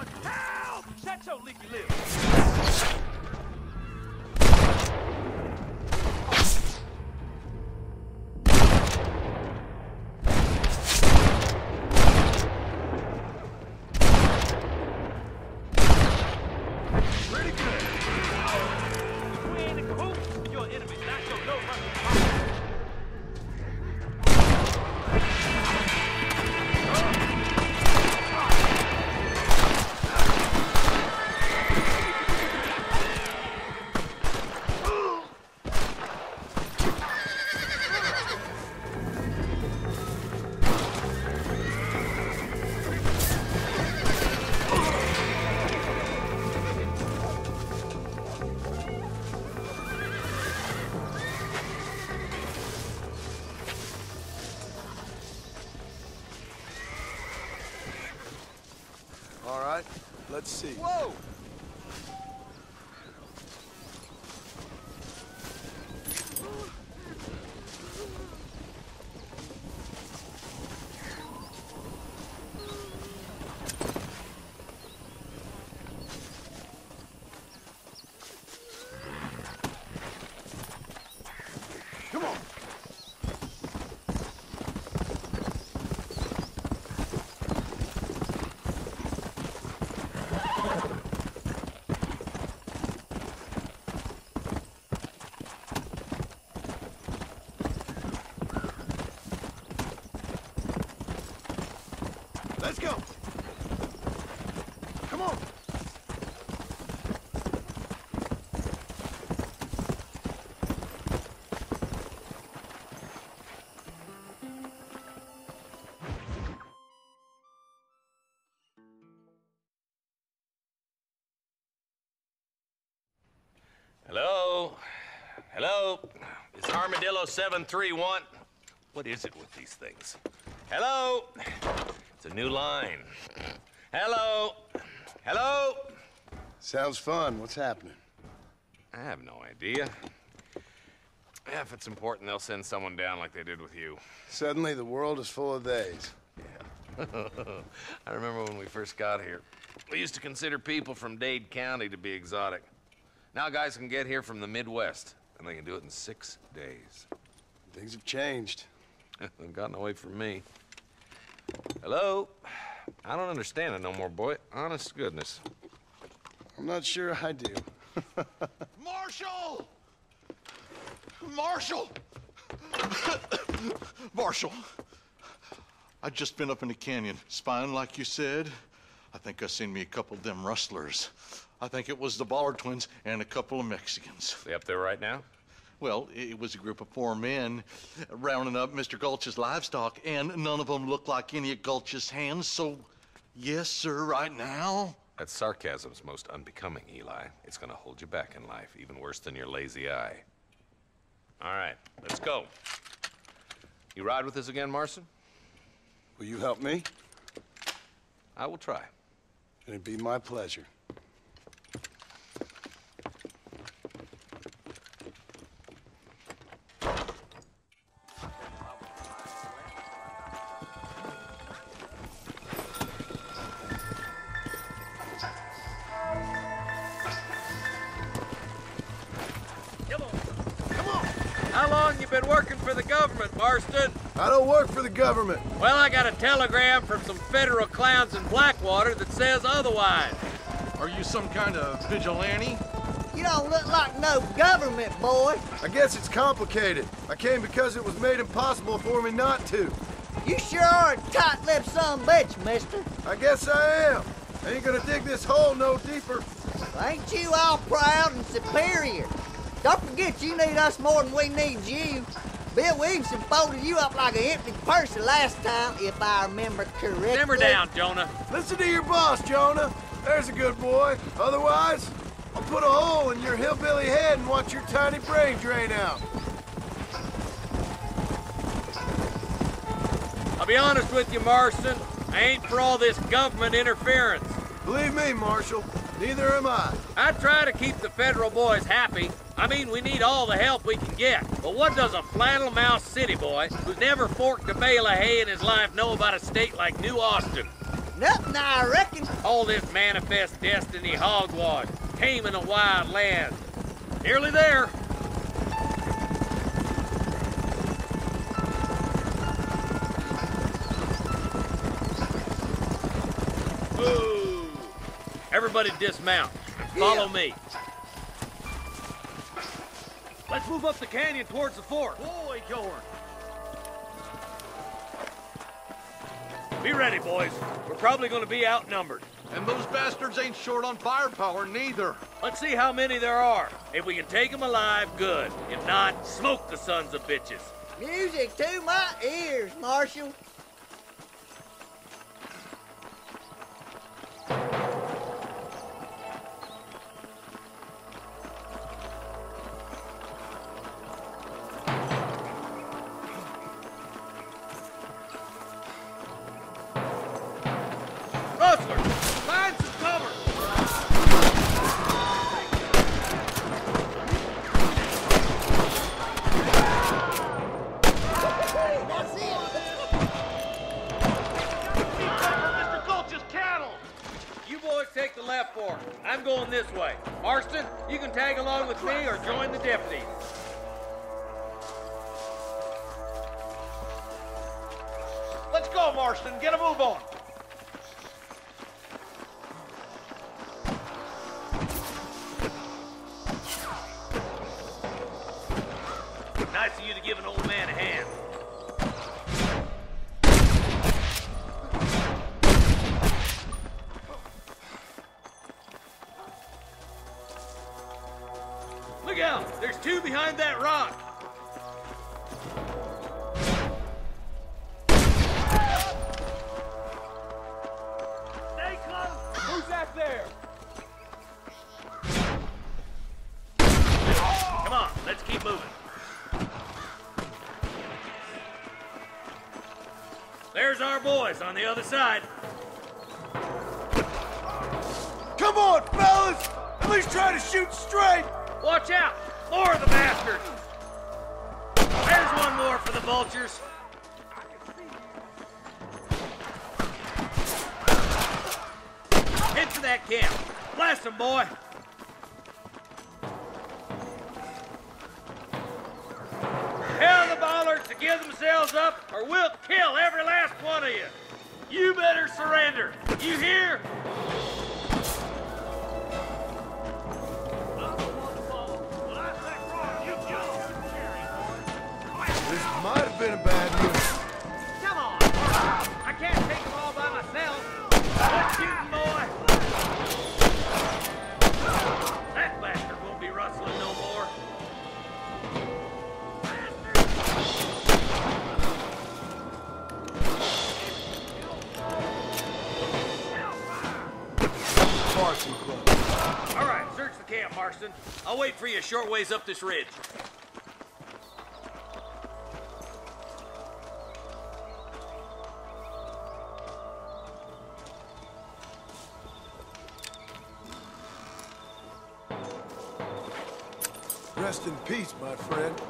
on! Help! Shut your leaky lips! Let's see. Whoa! Come on. Let's go. Come on. Hello? Hello? It's Armadillo 731. What is it with these things? Hello? It's a new line. Hello? Hello? Sounds fun. What's happening? I have no idea. Yeah, if it's important, they'll send someone down like they did with you. Suddenly, the world is full of theys. Yeah. I remember when we first got here. We used to consider people from Dade County to be exotic. Now guys can get here from the Midwest, and they can do it in 6 days. Things have changed. They've gotten away from me. Hello? I don't understand it no more, boy. Honest to goodness. I'm not sure I do. Marshall! Marshall! Marshall! I'd just been up in the canyon, spying like you said. I think I seen me a couple of them rustlers. I think it was the Ballard twins and a couple of Mexicans. They up there right now? Well, it was a group of 4 men rounding up Mr. Gulch's livestock, and none of them looked like any of Gulch's hands, so yes, sir, right now. That sarcasm's most unbecoming, Eli. It's gonna hold you back in life, even worse than your lazy eye. All right, let's go. You ride with us again, Marston? Will you help me? I will try. It'd be my pleasure. How long you been working for the government, Marston? I don't work for the government. Well, I got a telegram from some federal clowns in Blackwater that says otherwise. Are you some kind of vigilante? You don't look like no government, boy. I guess it's complicated. I came because it was made impossible for me not to. You sure are a tight-lipped son-bitch, mister. I guess I am. I ain't gonna dig this hole no deeper. Ain't you all proud and superior? Don't forget you need us more than we need you. Bill Williamson folded you up like an empty purse the last time, if I remember correctly. Simmer down, Jonah. Listen to your boss, Jonah. There's a good boy. Otherwise, I'll put a hole in your hillbilly head and watch your tiny brain drain out. I'll be honest with you, Marston. I ain't for all this government interference. Believe me, Marshal, neither am I. I try to keep the federal boys happy. I mean, we need all the help we can get. But what does a flannel-mouthed city boy who's never forked a bale of hay in his life know about a state like New Austin? Nothing, I reckon. All this manifest destiny hogwash, taming a wild land. Nearly there. Ooh. Everybody dismount. Follow me. Let's move up the canyon towards the fort. Boy, Jordan. Be ready, boys. We're probably going to be outnumbered. And those bastards ain't short on firepower, neither. Let's see how many there are. If we can take them alive, good. If not, smoke the sons of bitches. Music to my ears, Marshal. I'm going this way. Marston, you can tag along with me or join the deputies. Let's go, Marston. Get a move on. Nice of you to give an old man a hand. Look out! There's two behind that rock! Stay close! Who's that there? Come on, let's keep moving. There's our boys on the other side. Come on, fellas! At least try to shoot straight! Watch out! More of the bastards! There's one more for the vultures. Head for that camp. Blast them, boy. Tell the bollards to give themselves up or we'll kill every last one of you. You better surrender. You hear? This might have been a bad move. Come on! I can't take them all by myself. Good shooting, boy. That bastard won't be rustling no more. All right, search the camp, Marston. I'll wait for you a short ways up this ridge. Rest in peace, my friend.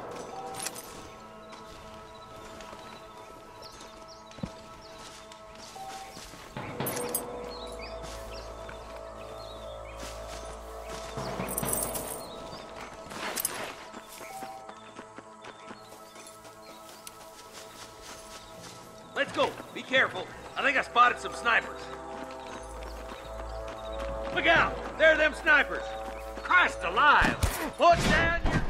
Let's go. Be careful. I think I spotted some snipers. Look out! There are them snipers. Christ alive! Put down your...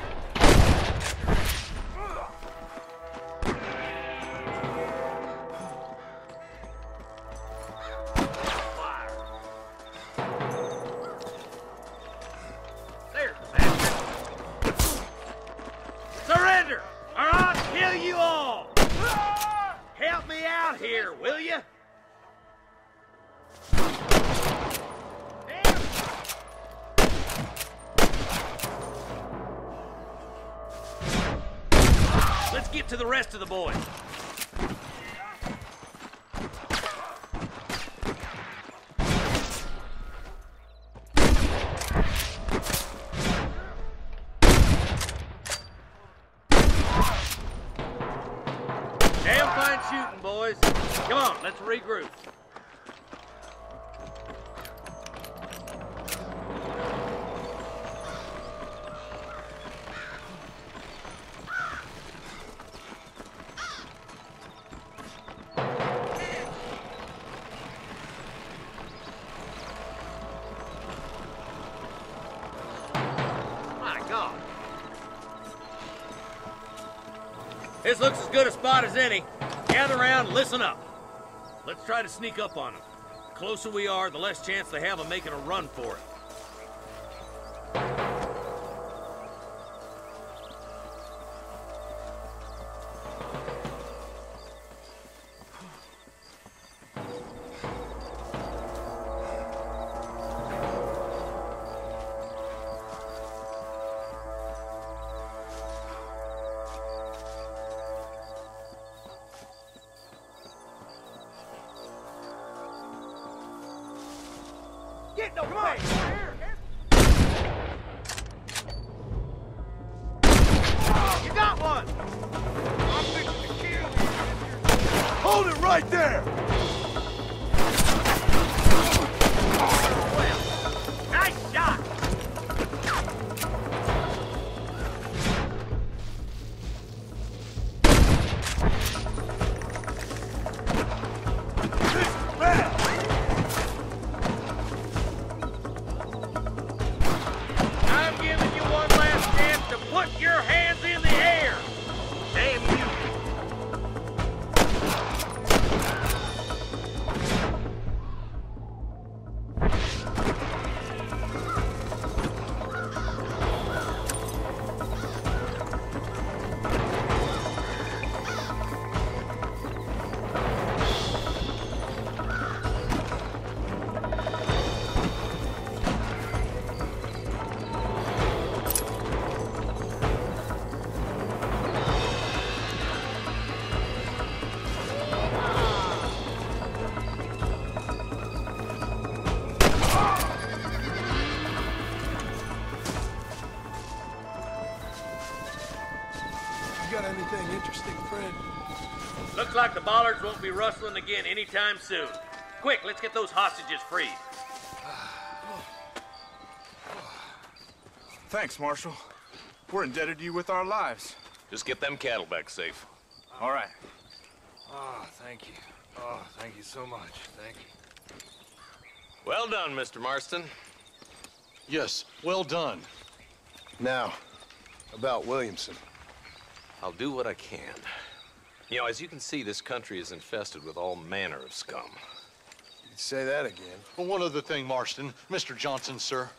There's the bastard. Surrender, or I'll kill you all! Help me out here, will you? Let's get to the rest of the boys. Damn fine shooting, boys. Come on, let's regroup. This looks as good a spot as any. Gather around and listen up. Let's try to sneak up on them. The closer we are, the less chance they have of making a run for it. Get no way! You got one! I'm fixing to kill you. Hold it right there! Well, nice shot! I'm giving you one last chance to put your hands in the air. Damn you. You got anything interesting, Fred? Looks like the bollards won't be rustling again anytime soon. Quick, let's get those hostages freed. Thanks, Marshal. We're indebted to you with our lives. Just get them cattle back safe. All right. Oh, thank you. Oh, thank you so much. Thank you. Well done, Mr. Marston. Yes, well done. Now, about Williamson. I'll do what I can. You know, as you can see, this country is infested with all manner of scum. You'd say that again. Well, one other thing, Marston. Mr. Johnson, sir.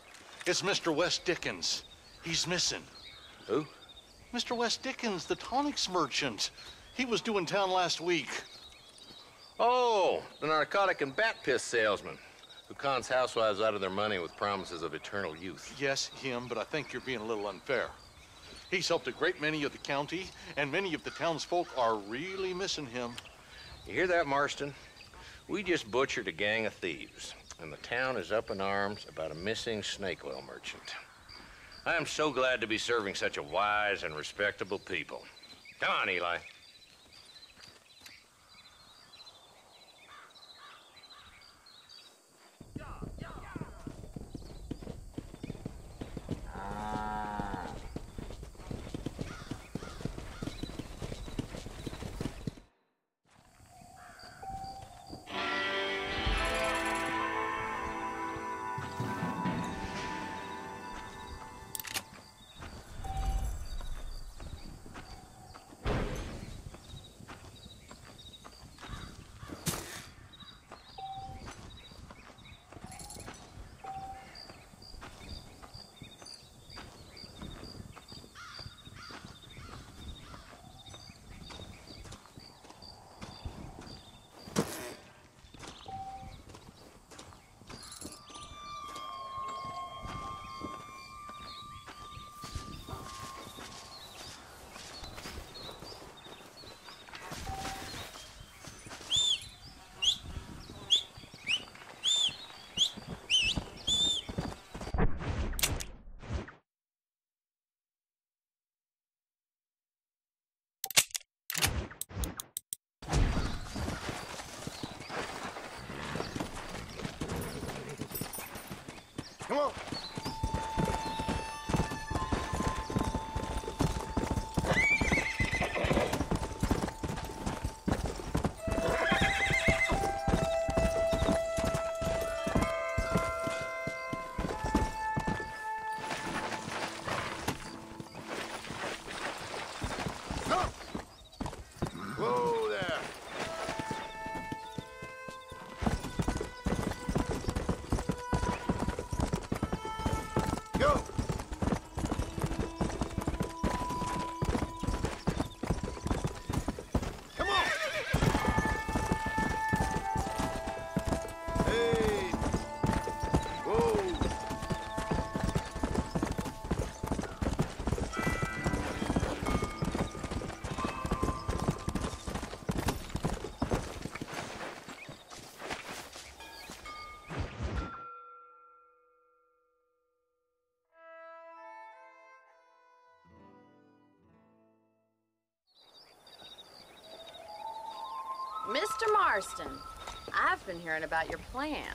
It's Mr. Wes Dickens. He's missing. Who? Mr. Wes Dickens, the tonics merchant. He was due in town last week. Oh, the narcotic and bat piss salesman who cons housewives out of their money with promises of eternal youth. Yes, him, but I think you're being a little unfair. He's helped a great many of the county, and many of the townsfolk are really missing him. You hear that, Marston? We just butchered a gang of thieves, and the town is up in arms about a missing snake oil merchant. I am so glad to be serving such a wise and respectable people. Come on, Eli. Come on. go. Come on. Hey. Whoa. Mr. Marston, I've been hearing about your plans.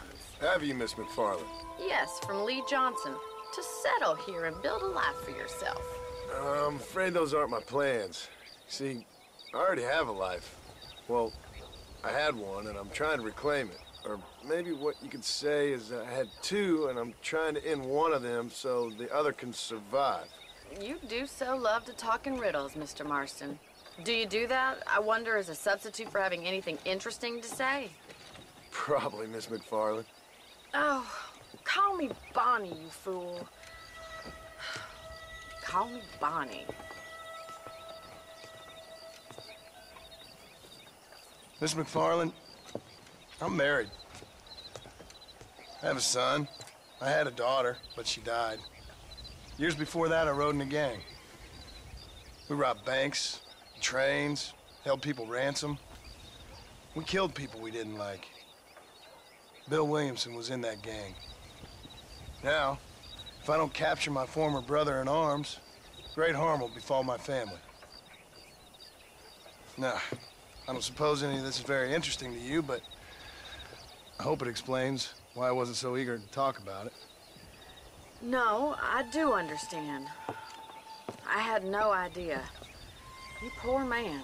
Have you, Miss McFarland? Yes, from Lee Johnson, to settle here and build a life for yourself. I'm afraid those aren't my plans. See, I already have a life. Well, I had one, and I'm trying to reclaim it. Or maybe what you could say is I had two, and I'm trying to end one of them so the other can survive. You do so love to talk in riddles, Mr. Marston. Do you do that, I wonder, as a substitute for having anything interesting to say? Probably, Miss McFarland. Oh, call me Bonnie, you fool. Call me Bonnie. Miss McFarland, I'm married. I have a son. I had a daughter, but she died. Years before that, I rode in a gang. We robbed banks, trains, held people ransom. We killed people we didn't like. Bill Williamson was in that gang. Now, if I don't capture my former brother in arms, great harm will befall my family. Now, I don't suppose any of this is very interesting to you, but I hope it explains why I wasn't so eager to talk about it. No, I do understand. I had no idea. You poor man.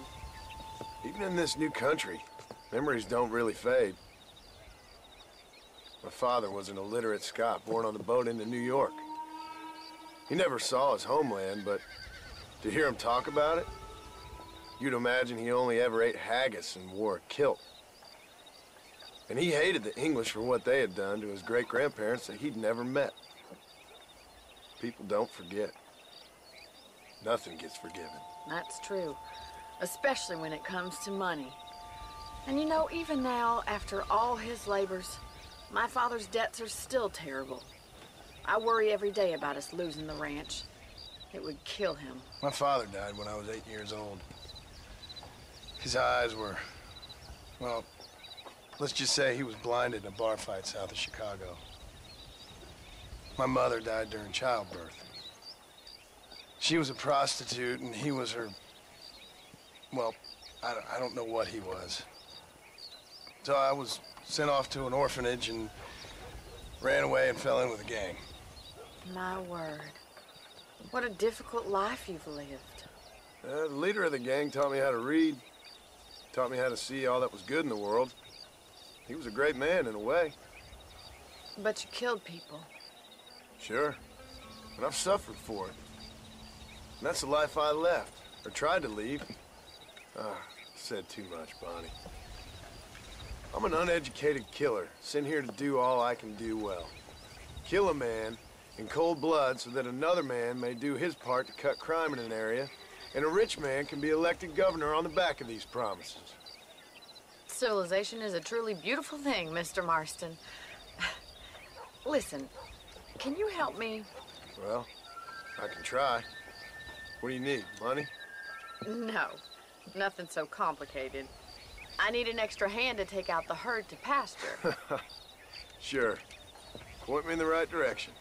Even in this new country, memories don't really fade. My father was an illiterate Scot born on the boat into New York. He never saw his homeland, but to hear him talk about it, you'd imagine he only ever ate haggis and wore a kilt. And he hated the English for what they had done to his great-grandparents that he'd never met. People don't forget. Nothing gets forgiven. That's true, especially when it comes to money. And you know, even now, after all his labors, my father's debts are still terrible. I worry every day about us losing the ranch. It would kill him. My father died when I was 8 years old. His eyes were, well, let's just say he was blinded in a bar fight south of Chicago. My mother died during childbirth. She was a prostitute, and he was her, well, I don't know what he was. So I was sent off to an orphanage and ran away and fell in with a gang. My word. What a difficult life you've lived. The leader of the gang taught me how to read, taught me how to see all that was good in the world. He was a great man in a way. But you killed people. Sure, and I've suffered for it. And that's the life I left, or tried to leave. Said too much, Bonnie. I'm an uneducated killer, sent here to do all I can do well. Kill a man in cold blood so that another man may do his part to cut crime in an area, and a rich man can be elected governor on the back of these promises. Civilization is a truly beautiful thing, Mr. Marston. Listen, can you help me? Well, I can try. What do you need, money? No, nothing so complicated. I need an extra hand to take out the herd to pasture. Sure. Point me in the right direction.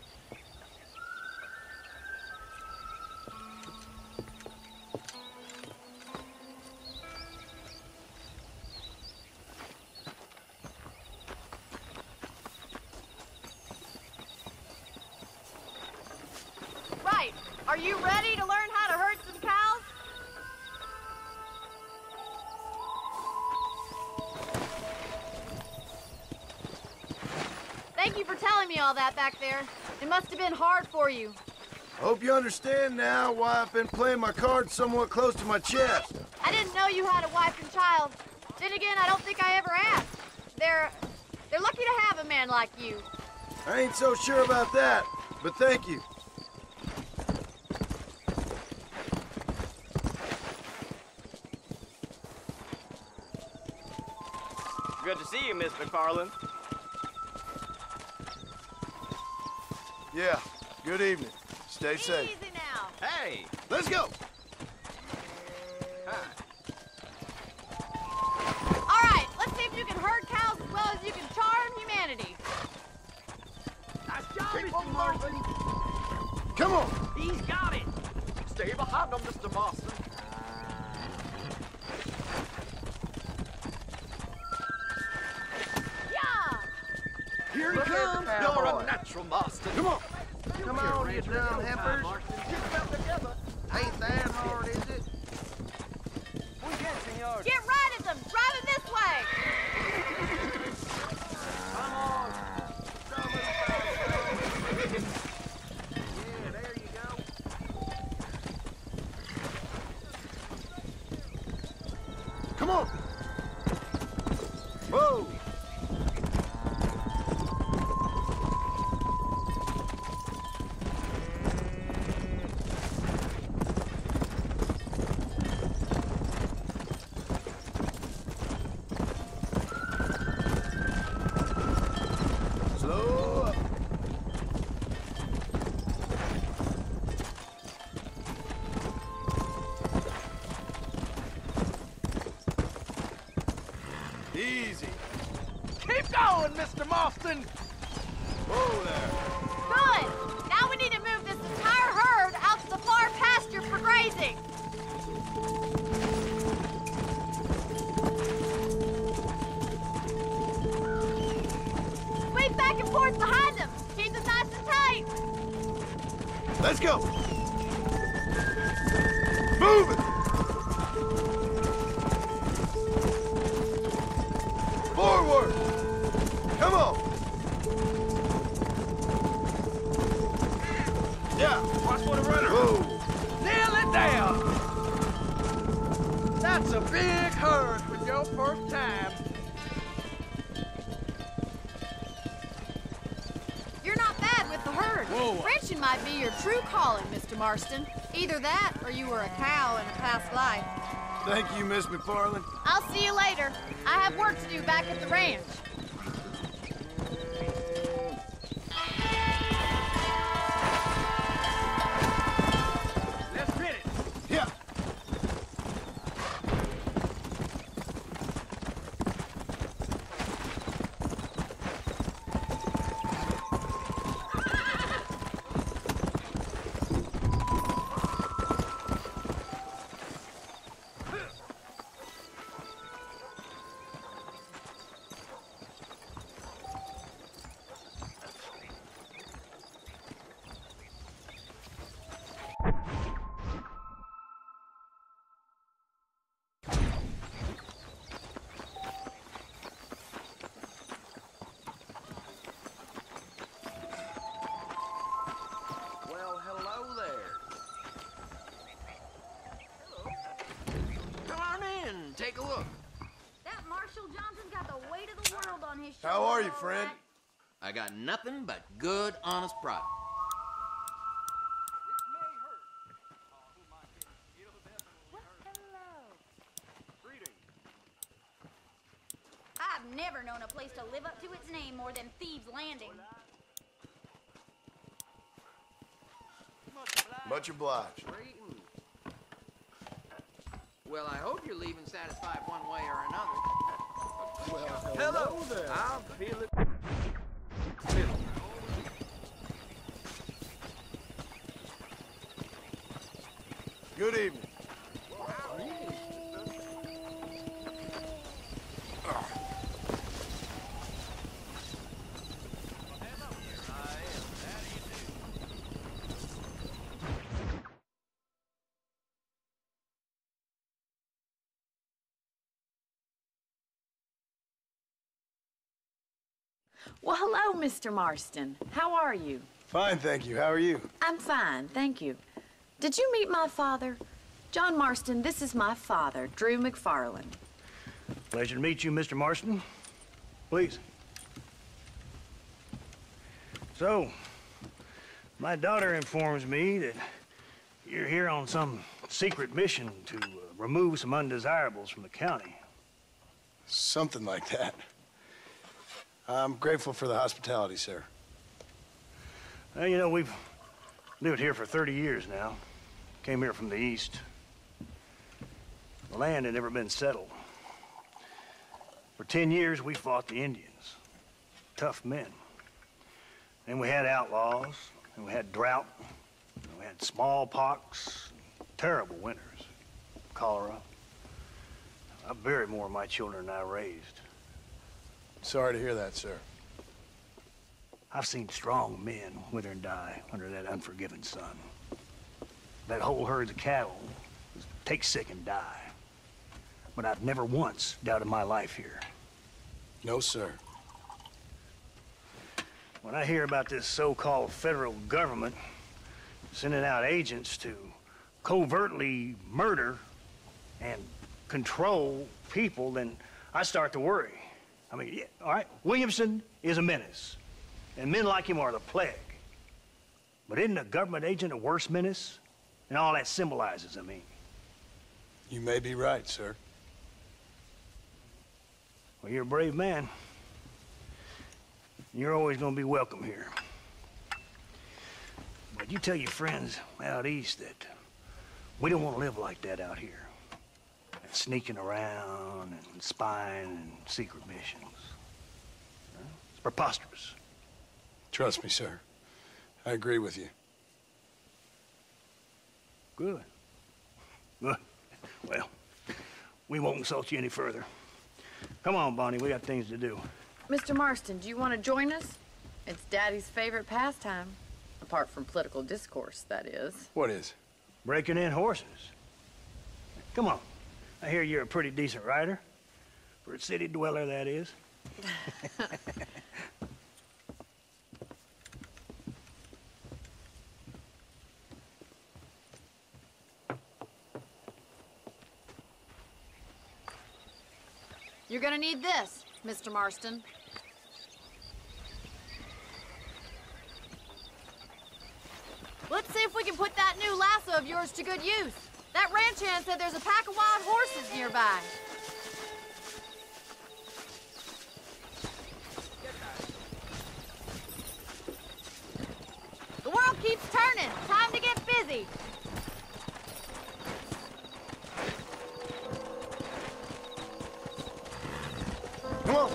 Right. Are you ready to learn how to herd some cows? Thank you for telling me all that back there. It must have been hard for you. Hope you understand now why I've been playing my cards somewhat close to my chest. I didn't know you had a wife and child. Then again, I don't think I ever asked. They're lucky to have a man like you. I ain't so sure about that, but thank you. Good to see you, Miss McFarland. Yeah, good evening. Stay safe. Easy now. Hey! Let's go! All right, let's see if you can herd cows as well as you can charm humanity. Nice job, Mr. Marston. Come on! He's got it. Stay behind him, Mr. Marston. Yeah! Here he comes. You're a natural, Marston. Come on! Come on, you dumb heifers. Get them together. Ain't that hard, is it? Get right at them! Drive them this way! Come on. Yeah, there you go. Come on! Whoa! Slow up. Easy. Keep going, Mr. Marston. Whoa there. Good! Now we need to move this entire herd out to the far pasture for grazing. Sweep back and forth behind them. Keep them nice and tight. Let's go. Move it. Forward. Come on. Yeah. Watch for the runner. Whoa. Nail it down. That's a big herd for your first time. You're not bad with the herd. Whoa. Ranching might be your true calling, Mr. Marston. Either that or you were a cow in a past life. Thank you, Miss McFarland. I'll see you later. I have work to do back at the ranch. Let's hit it. Yeah. Well, hello there. Come on in. Take a look. That Marshall Johnson's got the weight of the world on his shoulders. How are you, all friend? right. I got nothing but good, honest product. I've never known a place to live up to its name more than Thieves' Landing. Much obliged. Well, I hope you're leaving satisfied one way or another. Well, Hello there. I'm feeling. Good evening. Well, hello, Mr. Marston. How are you? Fine, thank you. How are you? I'm fine, thank you. Did you meet my father? John Marston, this is my father, Drew McFarland. Pleasure to meet you, Mr. Marston. Please. So, my daughter informs me that you're here on some secret mission to remove some undesirables from the county. Something like that. I'm grateful for the hospitality, sir. Well, you know, we've lived here for 30 years now. Came here from the east. The land had never been settled. For 10 years, we fought the Indians. Tough men. Then we had outlaws, and we had drought, and we had smallpox, terrible winters, cholera. I buried more of my children than I raised. Sorry to hear that, sir. I've seen strong men wither and die under that unforgiving sun. That whole herds of cattle take sick and die. But I've never once doubted my life here. No, sir. When I hear about this so-called federal government sending out agents to covertly murder and control people, then I start to worry. I mean, yeah, all right, Williamson is a menace, and men like him are the plague. But isn't a government agent a worse menace? And all that symbolizes, I mean. You may be right, sir. Well, you're a brave man. You're always gonna be welcome here. But you tell your friends out east that we don't want to live like that out here. Sneaking around and spying and secret missions. It's preposterous. Trust me, sir. I agree with you. Good. Good. Well, we won't insult you any further. Come on, Bonnie, we got things to do. Mr. Marston, do you want to join us? It's Daddy's favorite pastime. Apart from political discourse, that is. What is? Breaking in horses. Come on. I hear you're a pretty decent rider. For a city dweller, that is. You're gonna need this, Mr. Marston. Let's see if we can put that new lasso of yours to good use. That ranch hand said there's a pack of wild horses nearby. The world keeps turning. Time to get busy. Come on.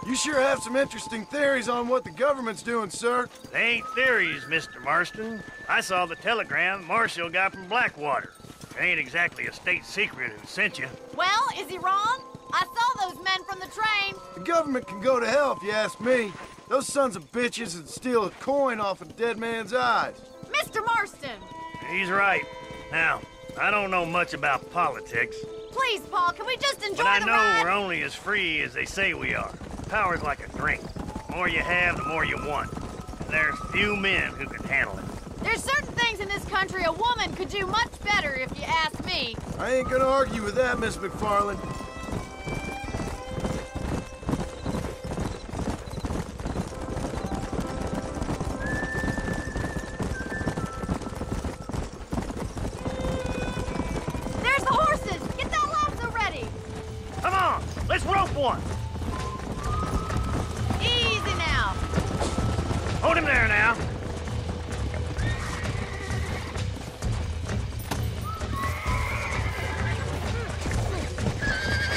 You sure have some interesting theories on what the government's doing, sir. They ain't theories, Mr. Marston. I saw the telegram Marshall got from Blackwater. It ain't exactly a state secret who sent you. Well, is he wrong? I saw those men from the train. The government can go to hell if you ask me. Those sons of bitches would steal a coin off a dead man's eyes. Mr. Marston! He's right. Now, I don't know much about politics. Please, Paul, can we just enjoy but I the know ride? we're only as free as they say we are. Power's like a drink. The more you have, the more you want. And there's few men who can handle it. There's certain things in this country a woman could do much better, if you ask me. I ain't gonna argue with that, Miss McFarland. There's the horses! Get that lasso ready! Come on, let's rope one! Easy now. Hold him there now.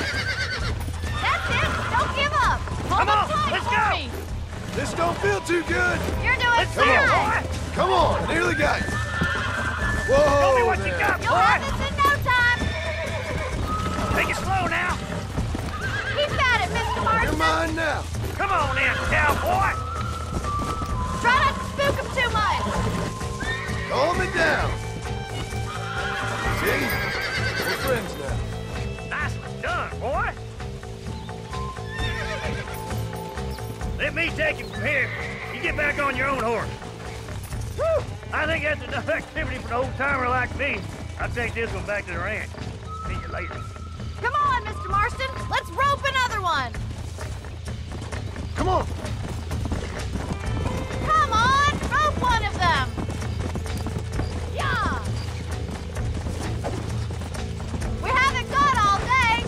That's it! Don't give up! Hold Come on, tight let's for go! me. This don't feel too good. You're doing Come on, fine! boy. Come on, nearly got you. Whoa, Show me what you there. got, You'll boy! have this in no time! Take it slow now. Keep at it, Mr. You're Marston! mine now. Come on in, cowboy! Try not to spook him too much! Calm me down. See? We're friends now. Nicely done, boy. Let me take you from here. You get back on your own horse. Whew! I think that's enough activity for an old-timer like me. I'll take this one back to the ranch. See you later. Come on, Mr. Marston! Let's rope another one! Come on. Come on! Rope one of them! Yeah! We haven't got all day!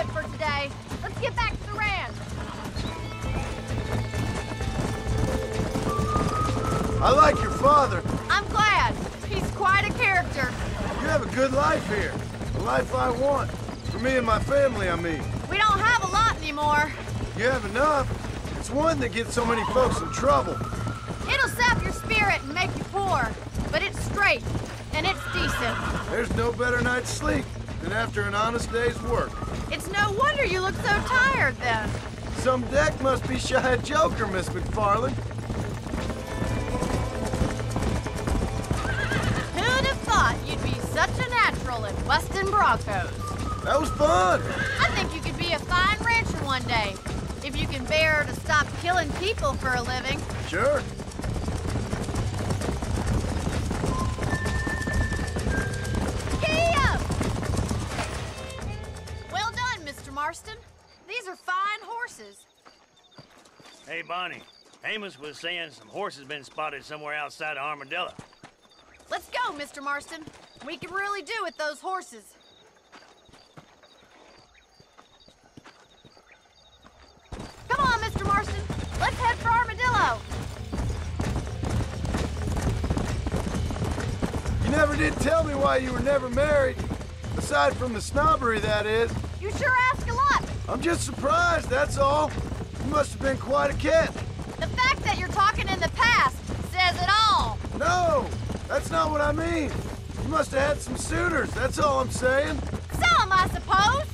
it for today. Let's get back to the ranch. I like your father. I'm glad. He's quite a character. You have a good life here. The life I want. For me and my family, I mean. We don't have a lot anymore. You have enough. It's one that gets so many folks in trouble. It'll sap your spirit and make you poor. But it's straight, and it's decent. There's no better night's sleep than after an honest day's work. It's no wonder you look so tired, then. Some deck must be shy of Joker, Miss McFarland. Who'd have thought you'd be such a natural in Weston Broncos? That was fun. I think you could be a fine rancher one day, if you can bear to stop killing people for a living. Sure. Well done, Mr. Marston. These are fine horses. Hey, Bonnie. Amos was saying some horses been spotted somewhere outside of Armadillo. Let's go, Mr. Marston. We can really do with those horses. Come on, Mr. Marston. Let's head for Armadillo. You never did tell me why you were never married. Aside from the snobbery, that is. You sure ask a lot. I'm just surprised, that's all. You must have been quite a catch. The fact that you're talking in the past says it all. No, that's not what I mean. You must have had some suitors, that's all I'm saying. Some, I suppose.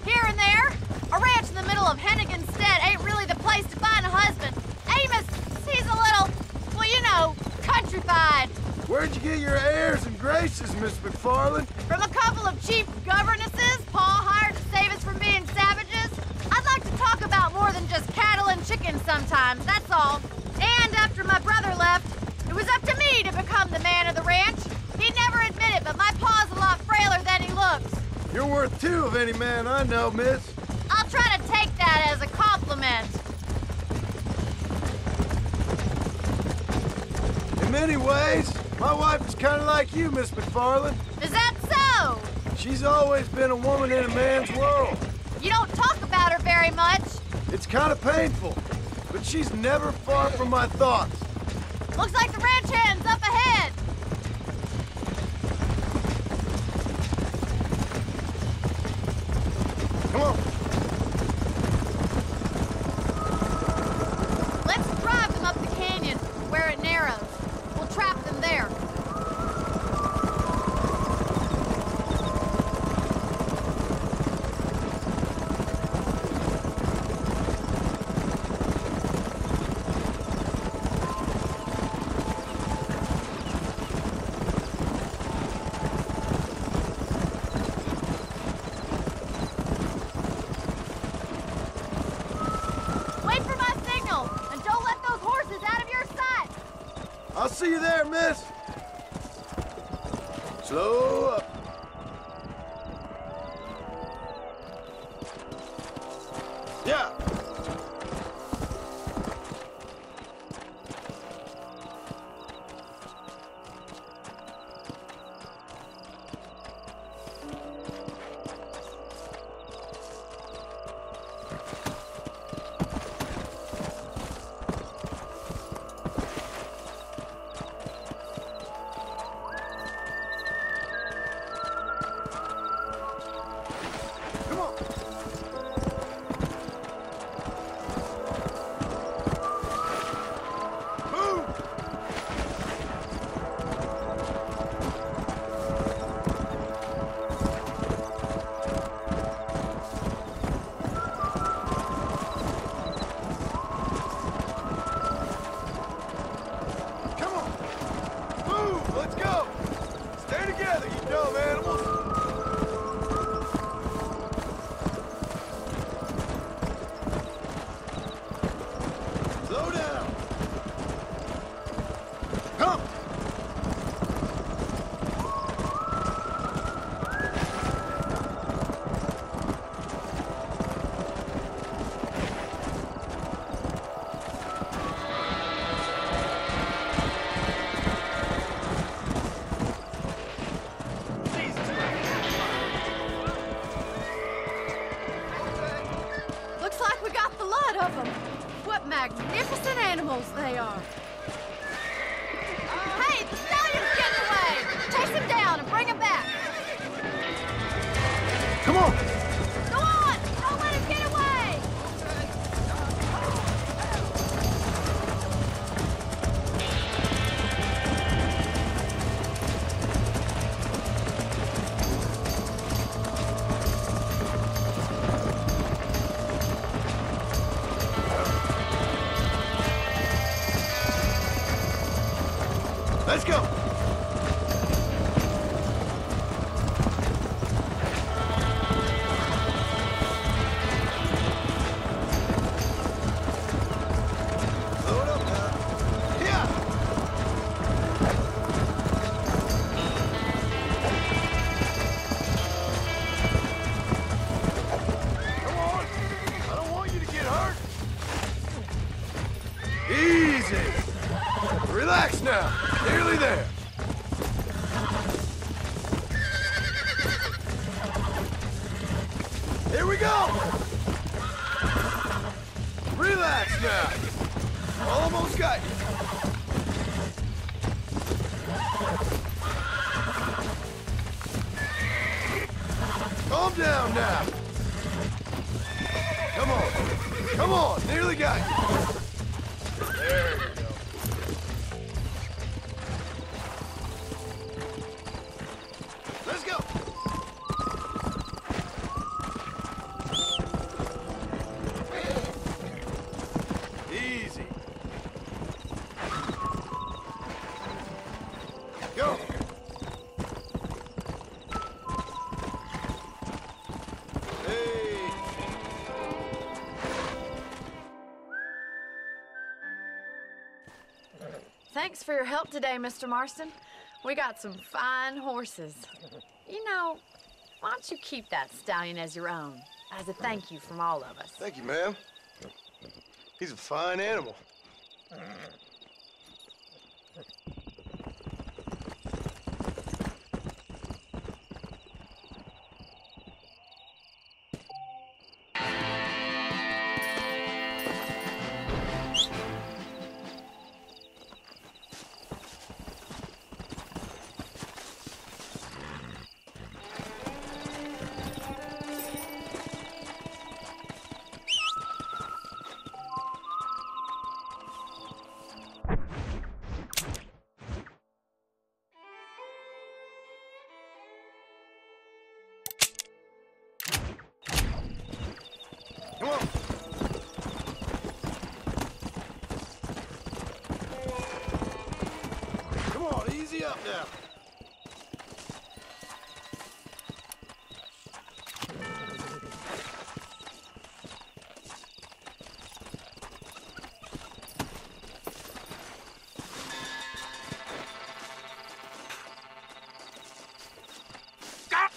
Here and there. A ranch in the middle of Hennigan's Stead ain't really the place to find a husband. Amos, he's a little, well, you know, countrified. Where'd you get your airs and graces, Miss McFarland? From a couple of cheap governesses Pa hired to save us from being savages. I'd like to talk about more than just cattle and chickens sometimes, that's all. And after my brother left, it was up to me to become the man of the ranch. He'd never admit it, but my pa's a lot frailer than he looks. You're worth two of any man I know, miss. I'll try to take that as a compliment. In many ways, my wife is kind of like you, Miss McFarland. Is that so? She's always been a woman in a man's world. You don't talk about her very much. It's kind of painful, but she's never far from my thoughts. Looks like the ranch hand's up ahead. Come on. Let's drive them up the canyon where it narrows. We'll trap them there. Wait for my signal, and don't let those horses out of your sight. I'll see you there, miss. Slow up. Yeah. What magnificent animals they are. Hey, the stallion's getting away! Chase him down and bring him back! Come on! Go on! Don't let him get away! Let's go! Load up now. Yeah! Come on! I don't want you to get hurt! Easy! Relax now! Nearly there! Here we go! Relax now! Almost got you! Calm down now! Come on! Come on! Nearly got you! There you go. Let's go! Easy. Go! Hey! Thanks for your help today, Mr. Marston. We got some fine horses. You know, why don't you keep that stallion as your own, as a thank you from all of us? Thank you, ma'am. He's a fine animal. Come on. Come on, easy up now.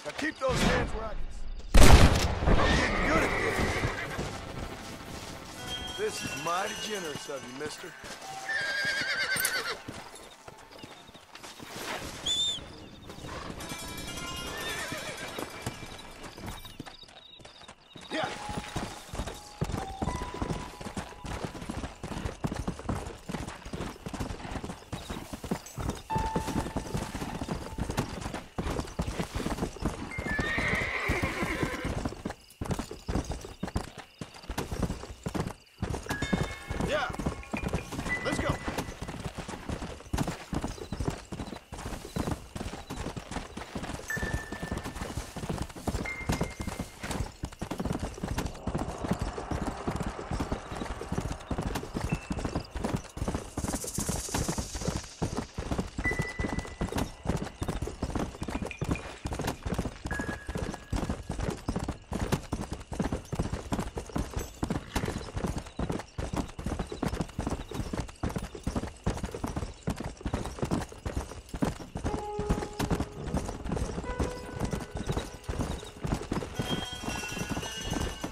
Now keep those hands where I can. I'm getting good at this. This is mighty generous of you, mister. Yeah. Yeah. Let's go.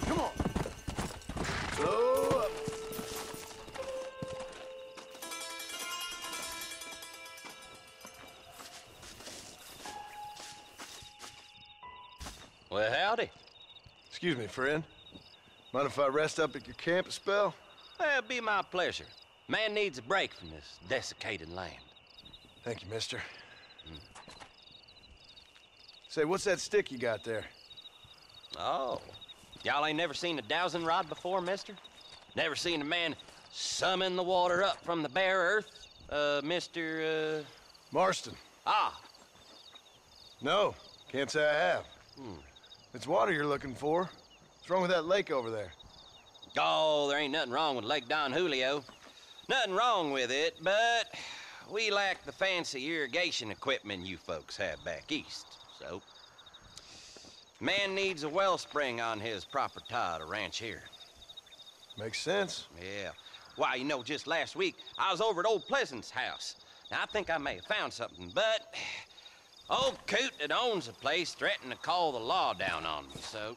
Come on. Slow up. Well, howdy. Excuse me, friend. Mind if I rest up at your camp a spell? Well, it'd be my pleasure. Man needs a break from this desiccated land. Thank you, mister. Say, what's that stick you got there? Oh. Y'all ain't never seen a dowsing rod before, mister? Never seen a man summon the water up from the bare earth? Mr. Marston. Ah. No, can't say I have. It's water you're looking for. What's wrong with that lake over there? Oh, there ain't nothing wrong with Lake Don Julio. Nothing wrong with it, but we lack the fancy irrigation equipment you folks have back east, so... Man needs a wellspring on his property to ranch here. Makes sense. Yeah. Why, you know, just last week, I was over at old Pleasant's house. Now, I think I may have found something, but... Old coot that owns the place threatened to call the law down on me, so...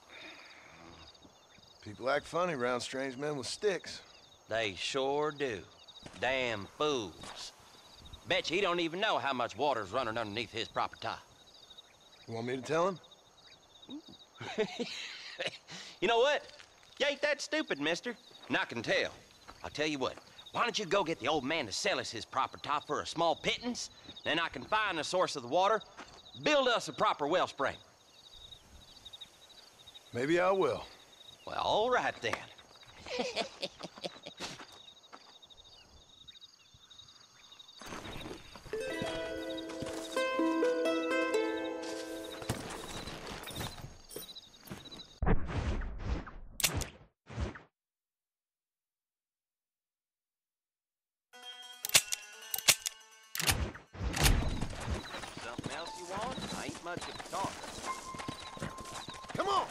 People act funny around strange men with sticks. They sure do. Damn fools. Bet you he don't even know how much water's running underneath his property. You want me to tell him? You know what? You ain't that stupid, mister. And I can tell. I'll tell you what. Why don't you go get the old man to sell us his property for a small pittance? Then I can find the source of the water, build us a proper wellspring. Maybe I will. Well, all right then. Something else you want? I ain't much of a talker. Come on!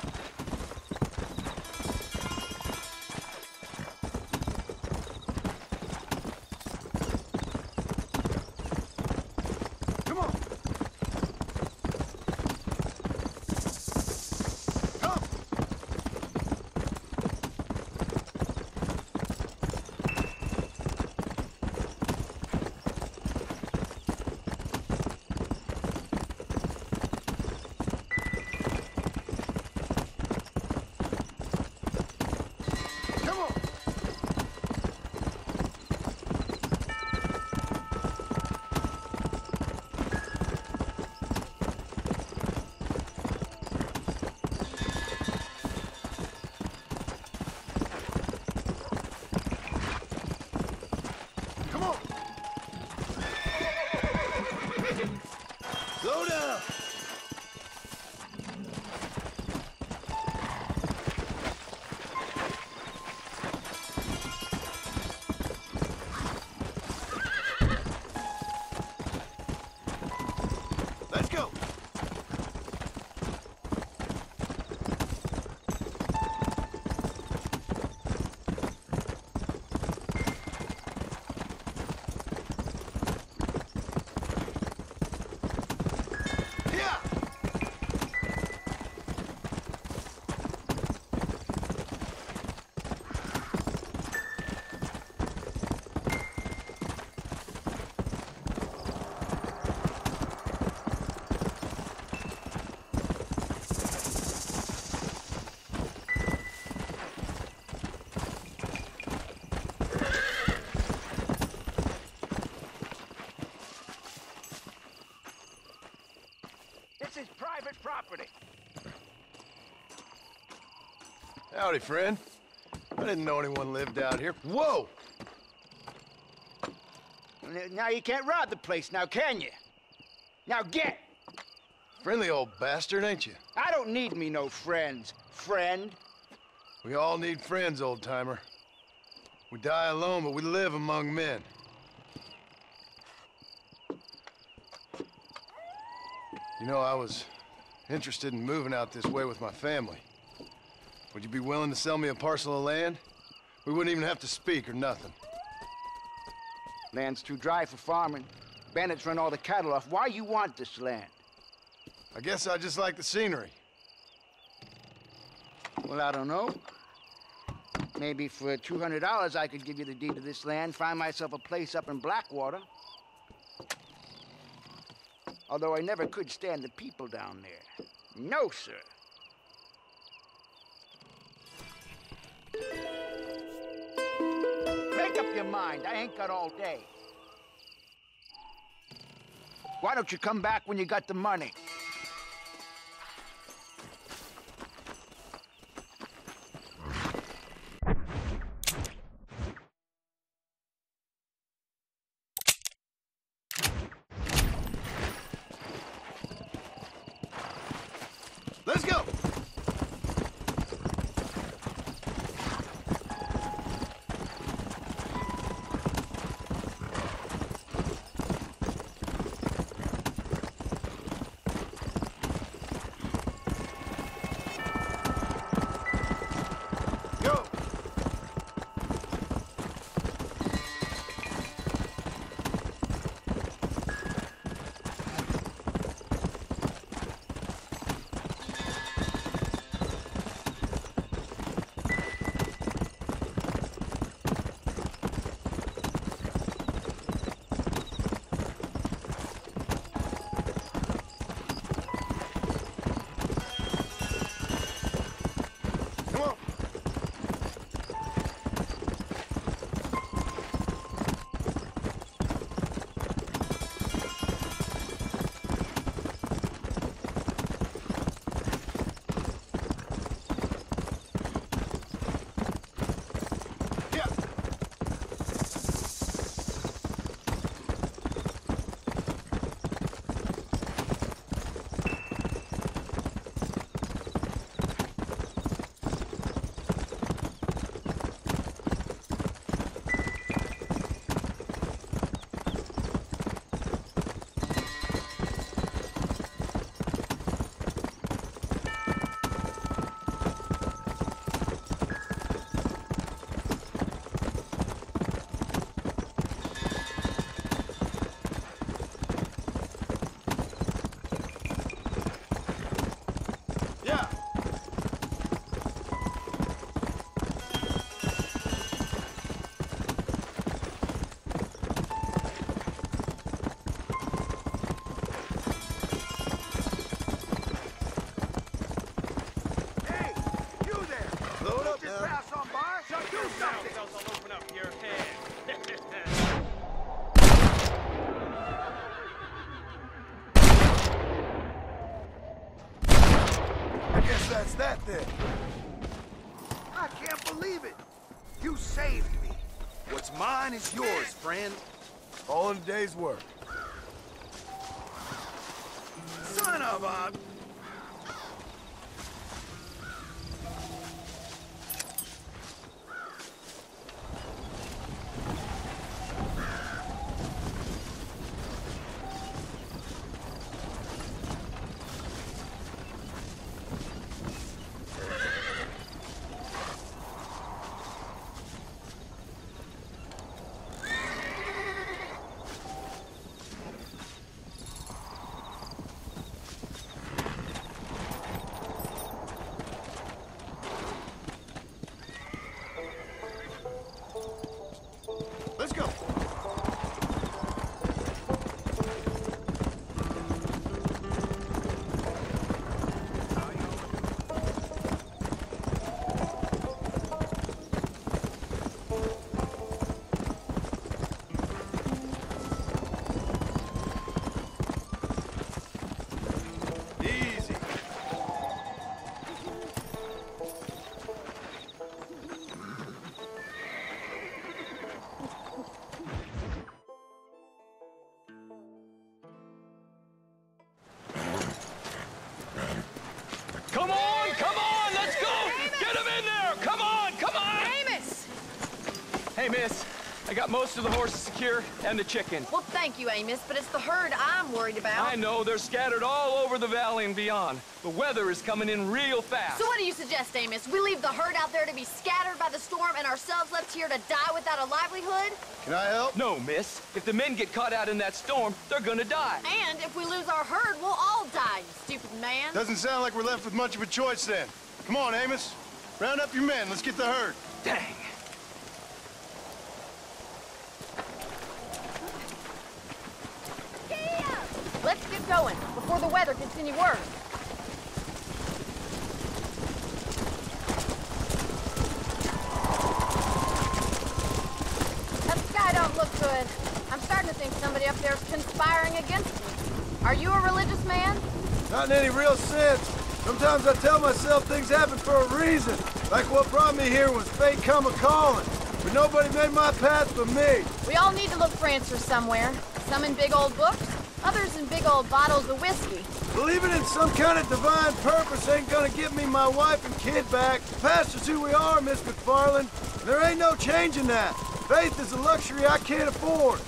Slow down! Let's go! This is private property. Howdy, friend. I didn't know anyone lived out here. Whoa! Now you can't rob the place now, can you? Now get! Friendly old bastard, ain't you? I don't need me no friends, friend. We all need friends, old-timer. We die alone, but we live among men. You know, I was interested in moving out this way with my family. Would you be willing to sell me a parcel of land? We wouldn't even have to speak or nothing. Land's too dry for farming. Bandits run all the cattle off. Why you want this land? I guess I just like the scenery. Well, I don't know. Maybe for $200 I could give you the deed to this land, find myself a place up in Blackwater. Although I never could stand the people down there. No, sir. your mind. I ain't got all day. Why don't you come back when you got the money? Let's go! That's that then. I can't believe it. You saved me. What's mine is yours, friend. All in a day's work. Son of a... Let's go. Easy. Come on, let's go! Get him in there! Come on! Amos! Hey, miss. I got most of the horses secure and the chicken. Well, thank you, Amos, but it's the herd I'm worried about. I know, they're scattered all over the valley and beyond. The weather is coming in real fast. So what do you suggest, Amos? We leave the herd out there to be scattered by the storm and ourselves left here to die without a livelihood? Can I help? No, miss. If the men get caught out in that storm, they're gonna die. And if we lose our herd, we'll all die, you stupid man. Doesn't sound like we're left with much of a choice then. Come on, Amos. Round up your men. Let's get the herd. Dang. Let's get going before the weather gets any worse. Good. I'm starting to think somebody up there's conspiring against me. Are you a religious man? Not in any real sense. Sometimes I tell myself things happen for a reason. Like what brought me here was fate come a-calling. But nobody made my path but me. We all need to look for answers somewhere. Some in big old books, others in big old bottles of whiskey. Believing in some kind of divine purpose ain't gonna get me my wife and kid back. The past is who we are, Miss McFarland. There ain't no changing that. Faith is a luxury I can't afford.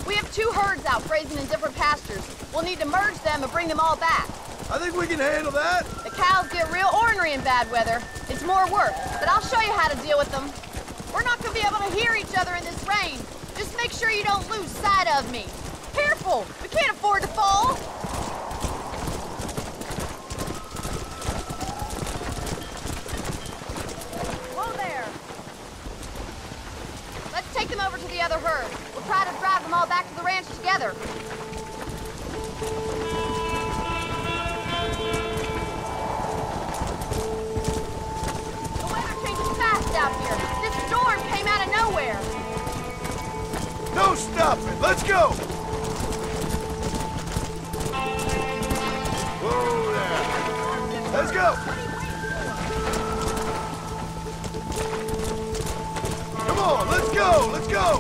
We have 2 herds out grazing in different pastures. We'll need to merge them and bring them all back. I think we can handle that. The cows get real ornery in bad weather. It's more work, but I'll show you how to deal with them. We're not gonna be able to hear each other in this rain. Just make sure you don't lose sight of me. Careful! We can't afford to fall! Whoa there! Let's take them over to the other herd. We'll try to drive them all back to the ranch together. The weather changes fast out here. This storm came out of nowhere. No stopping! Let's go! Whoa there! Let's go! Come on, let's go! Let's go!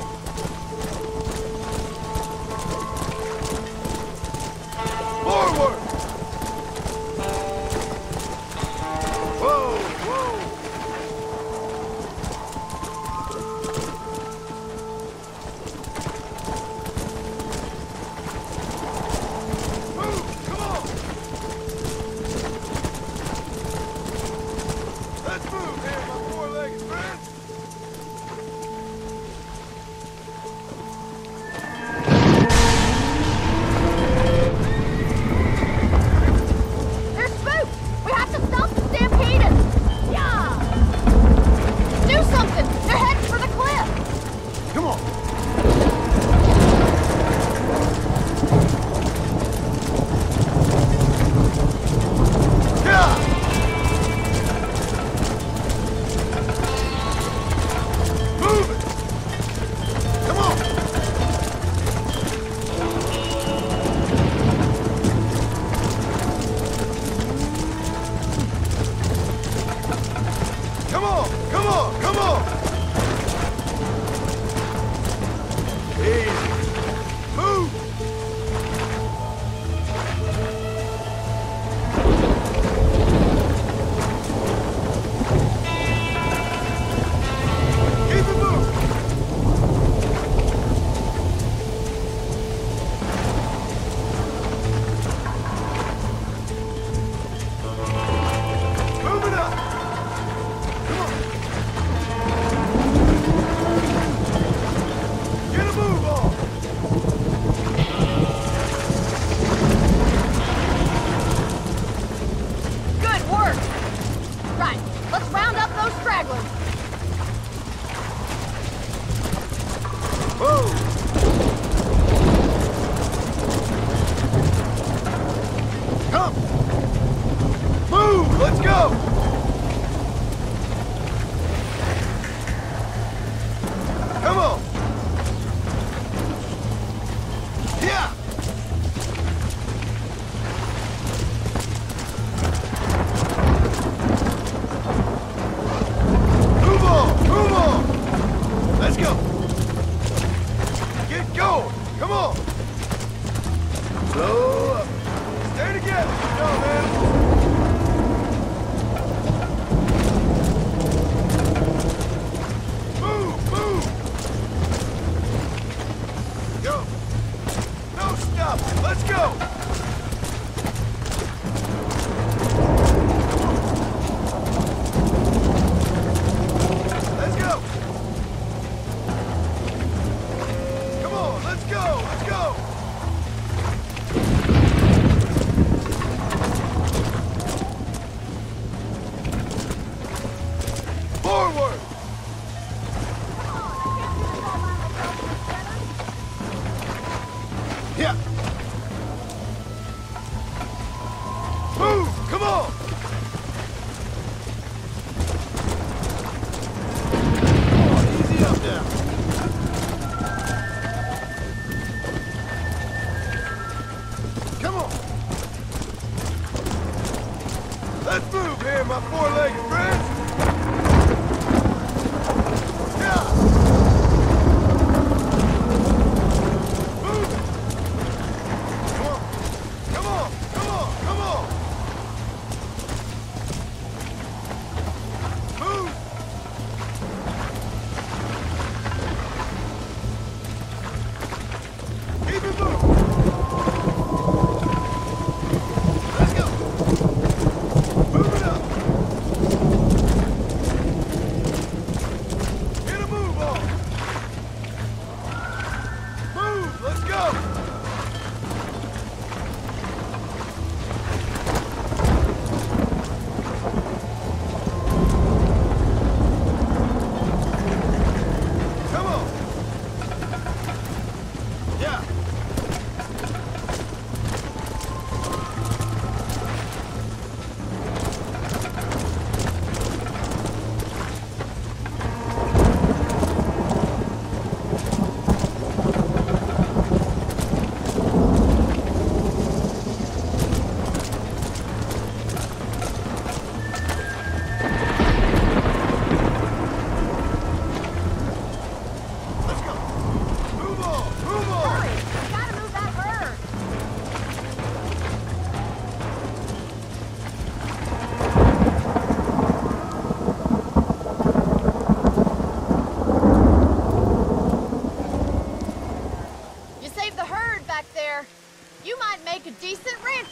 Forward! Whoa, whoa!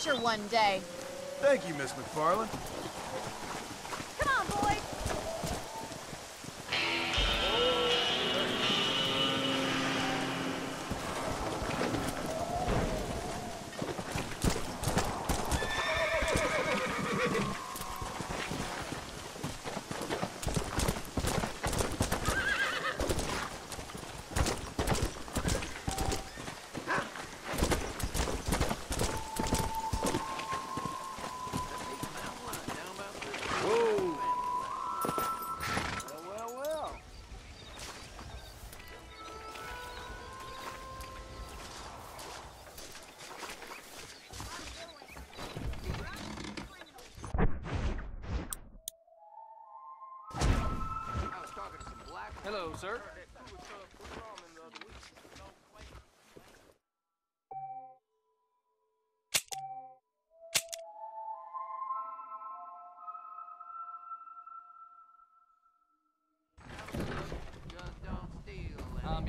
rancher one day. Thank you, Miss McFarland. Come on, boys. Hello, sir. I'm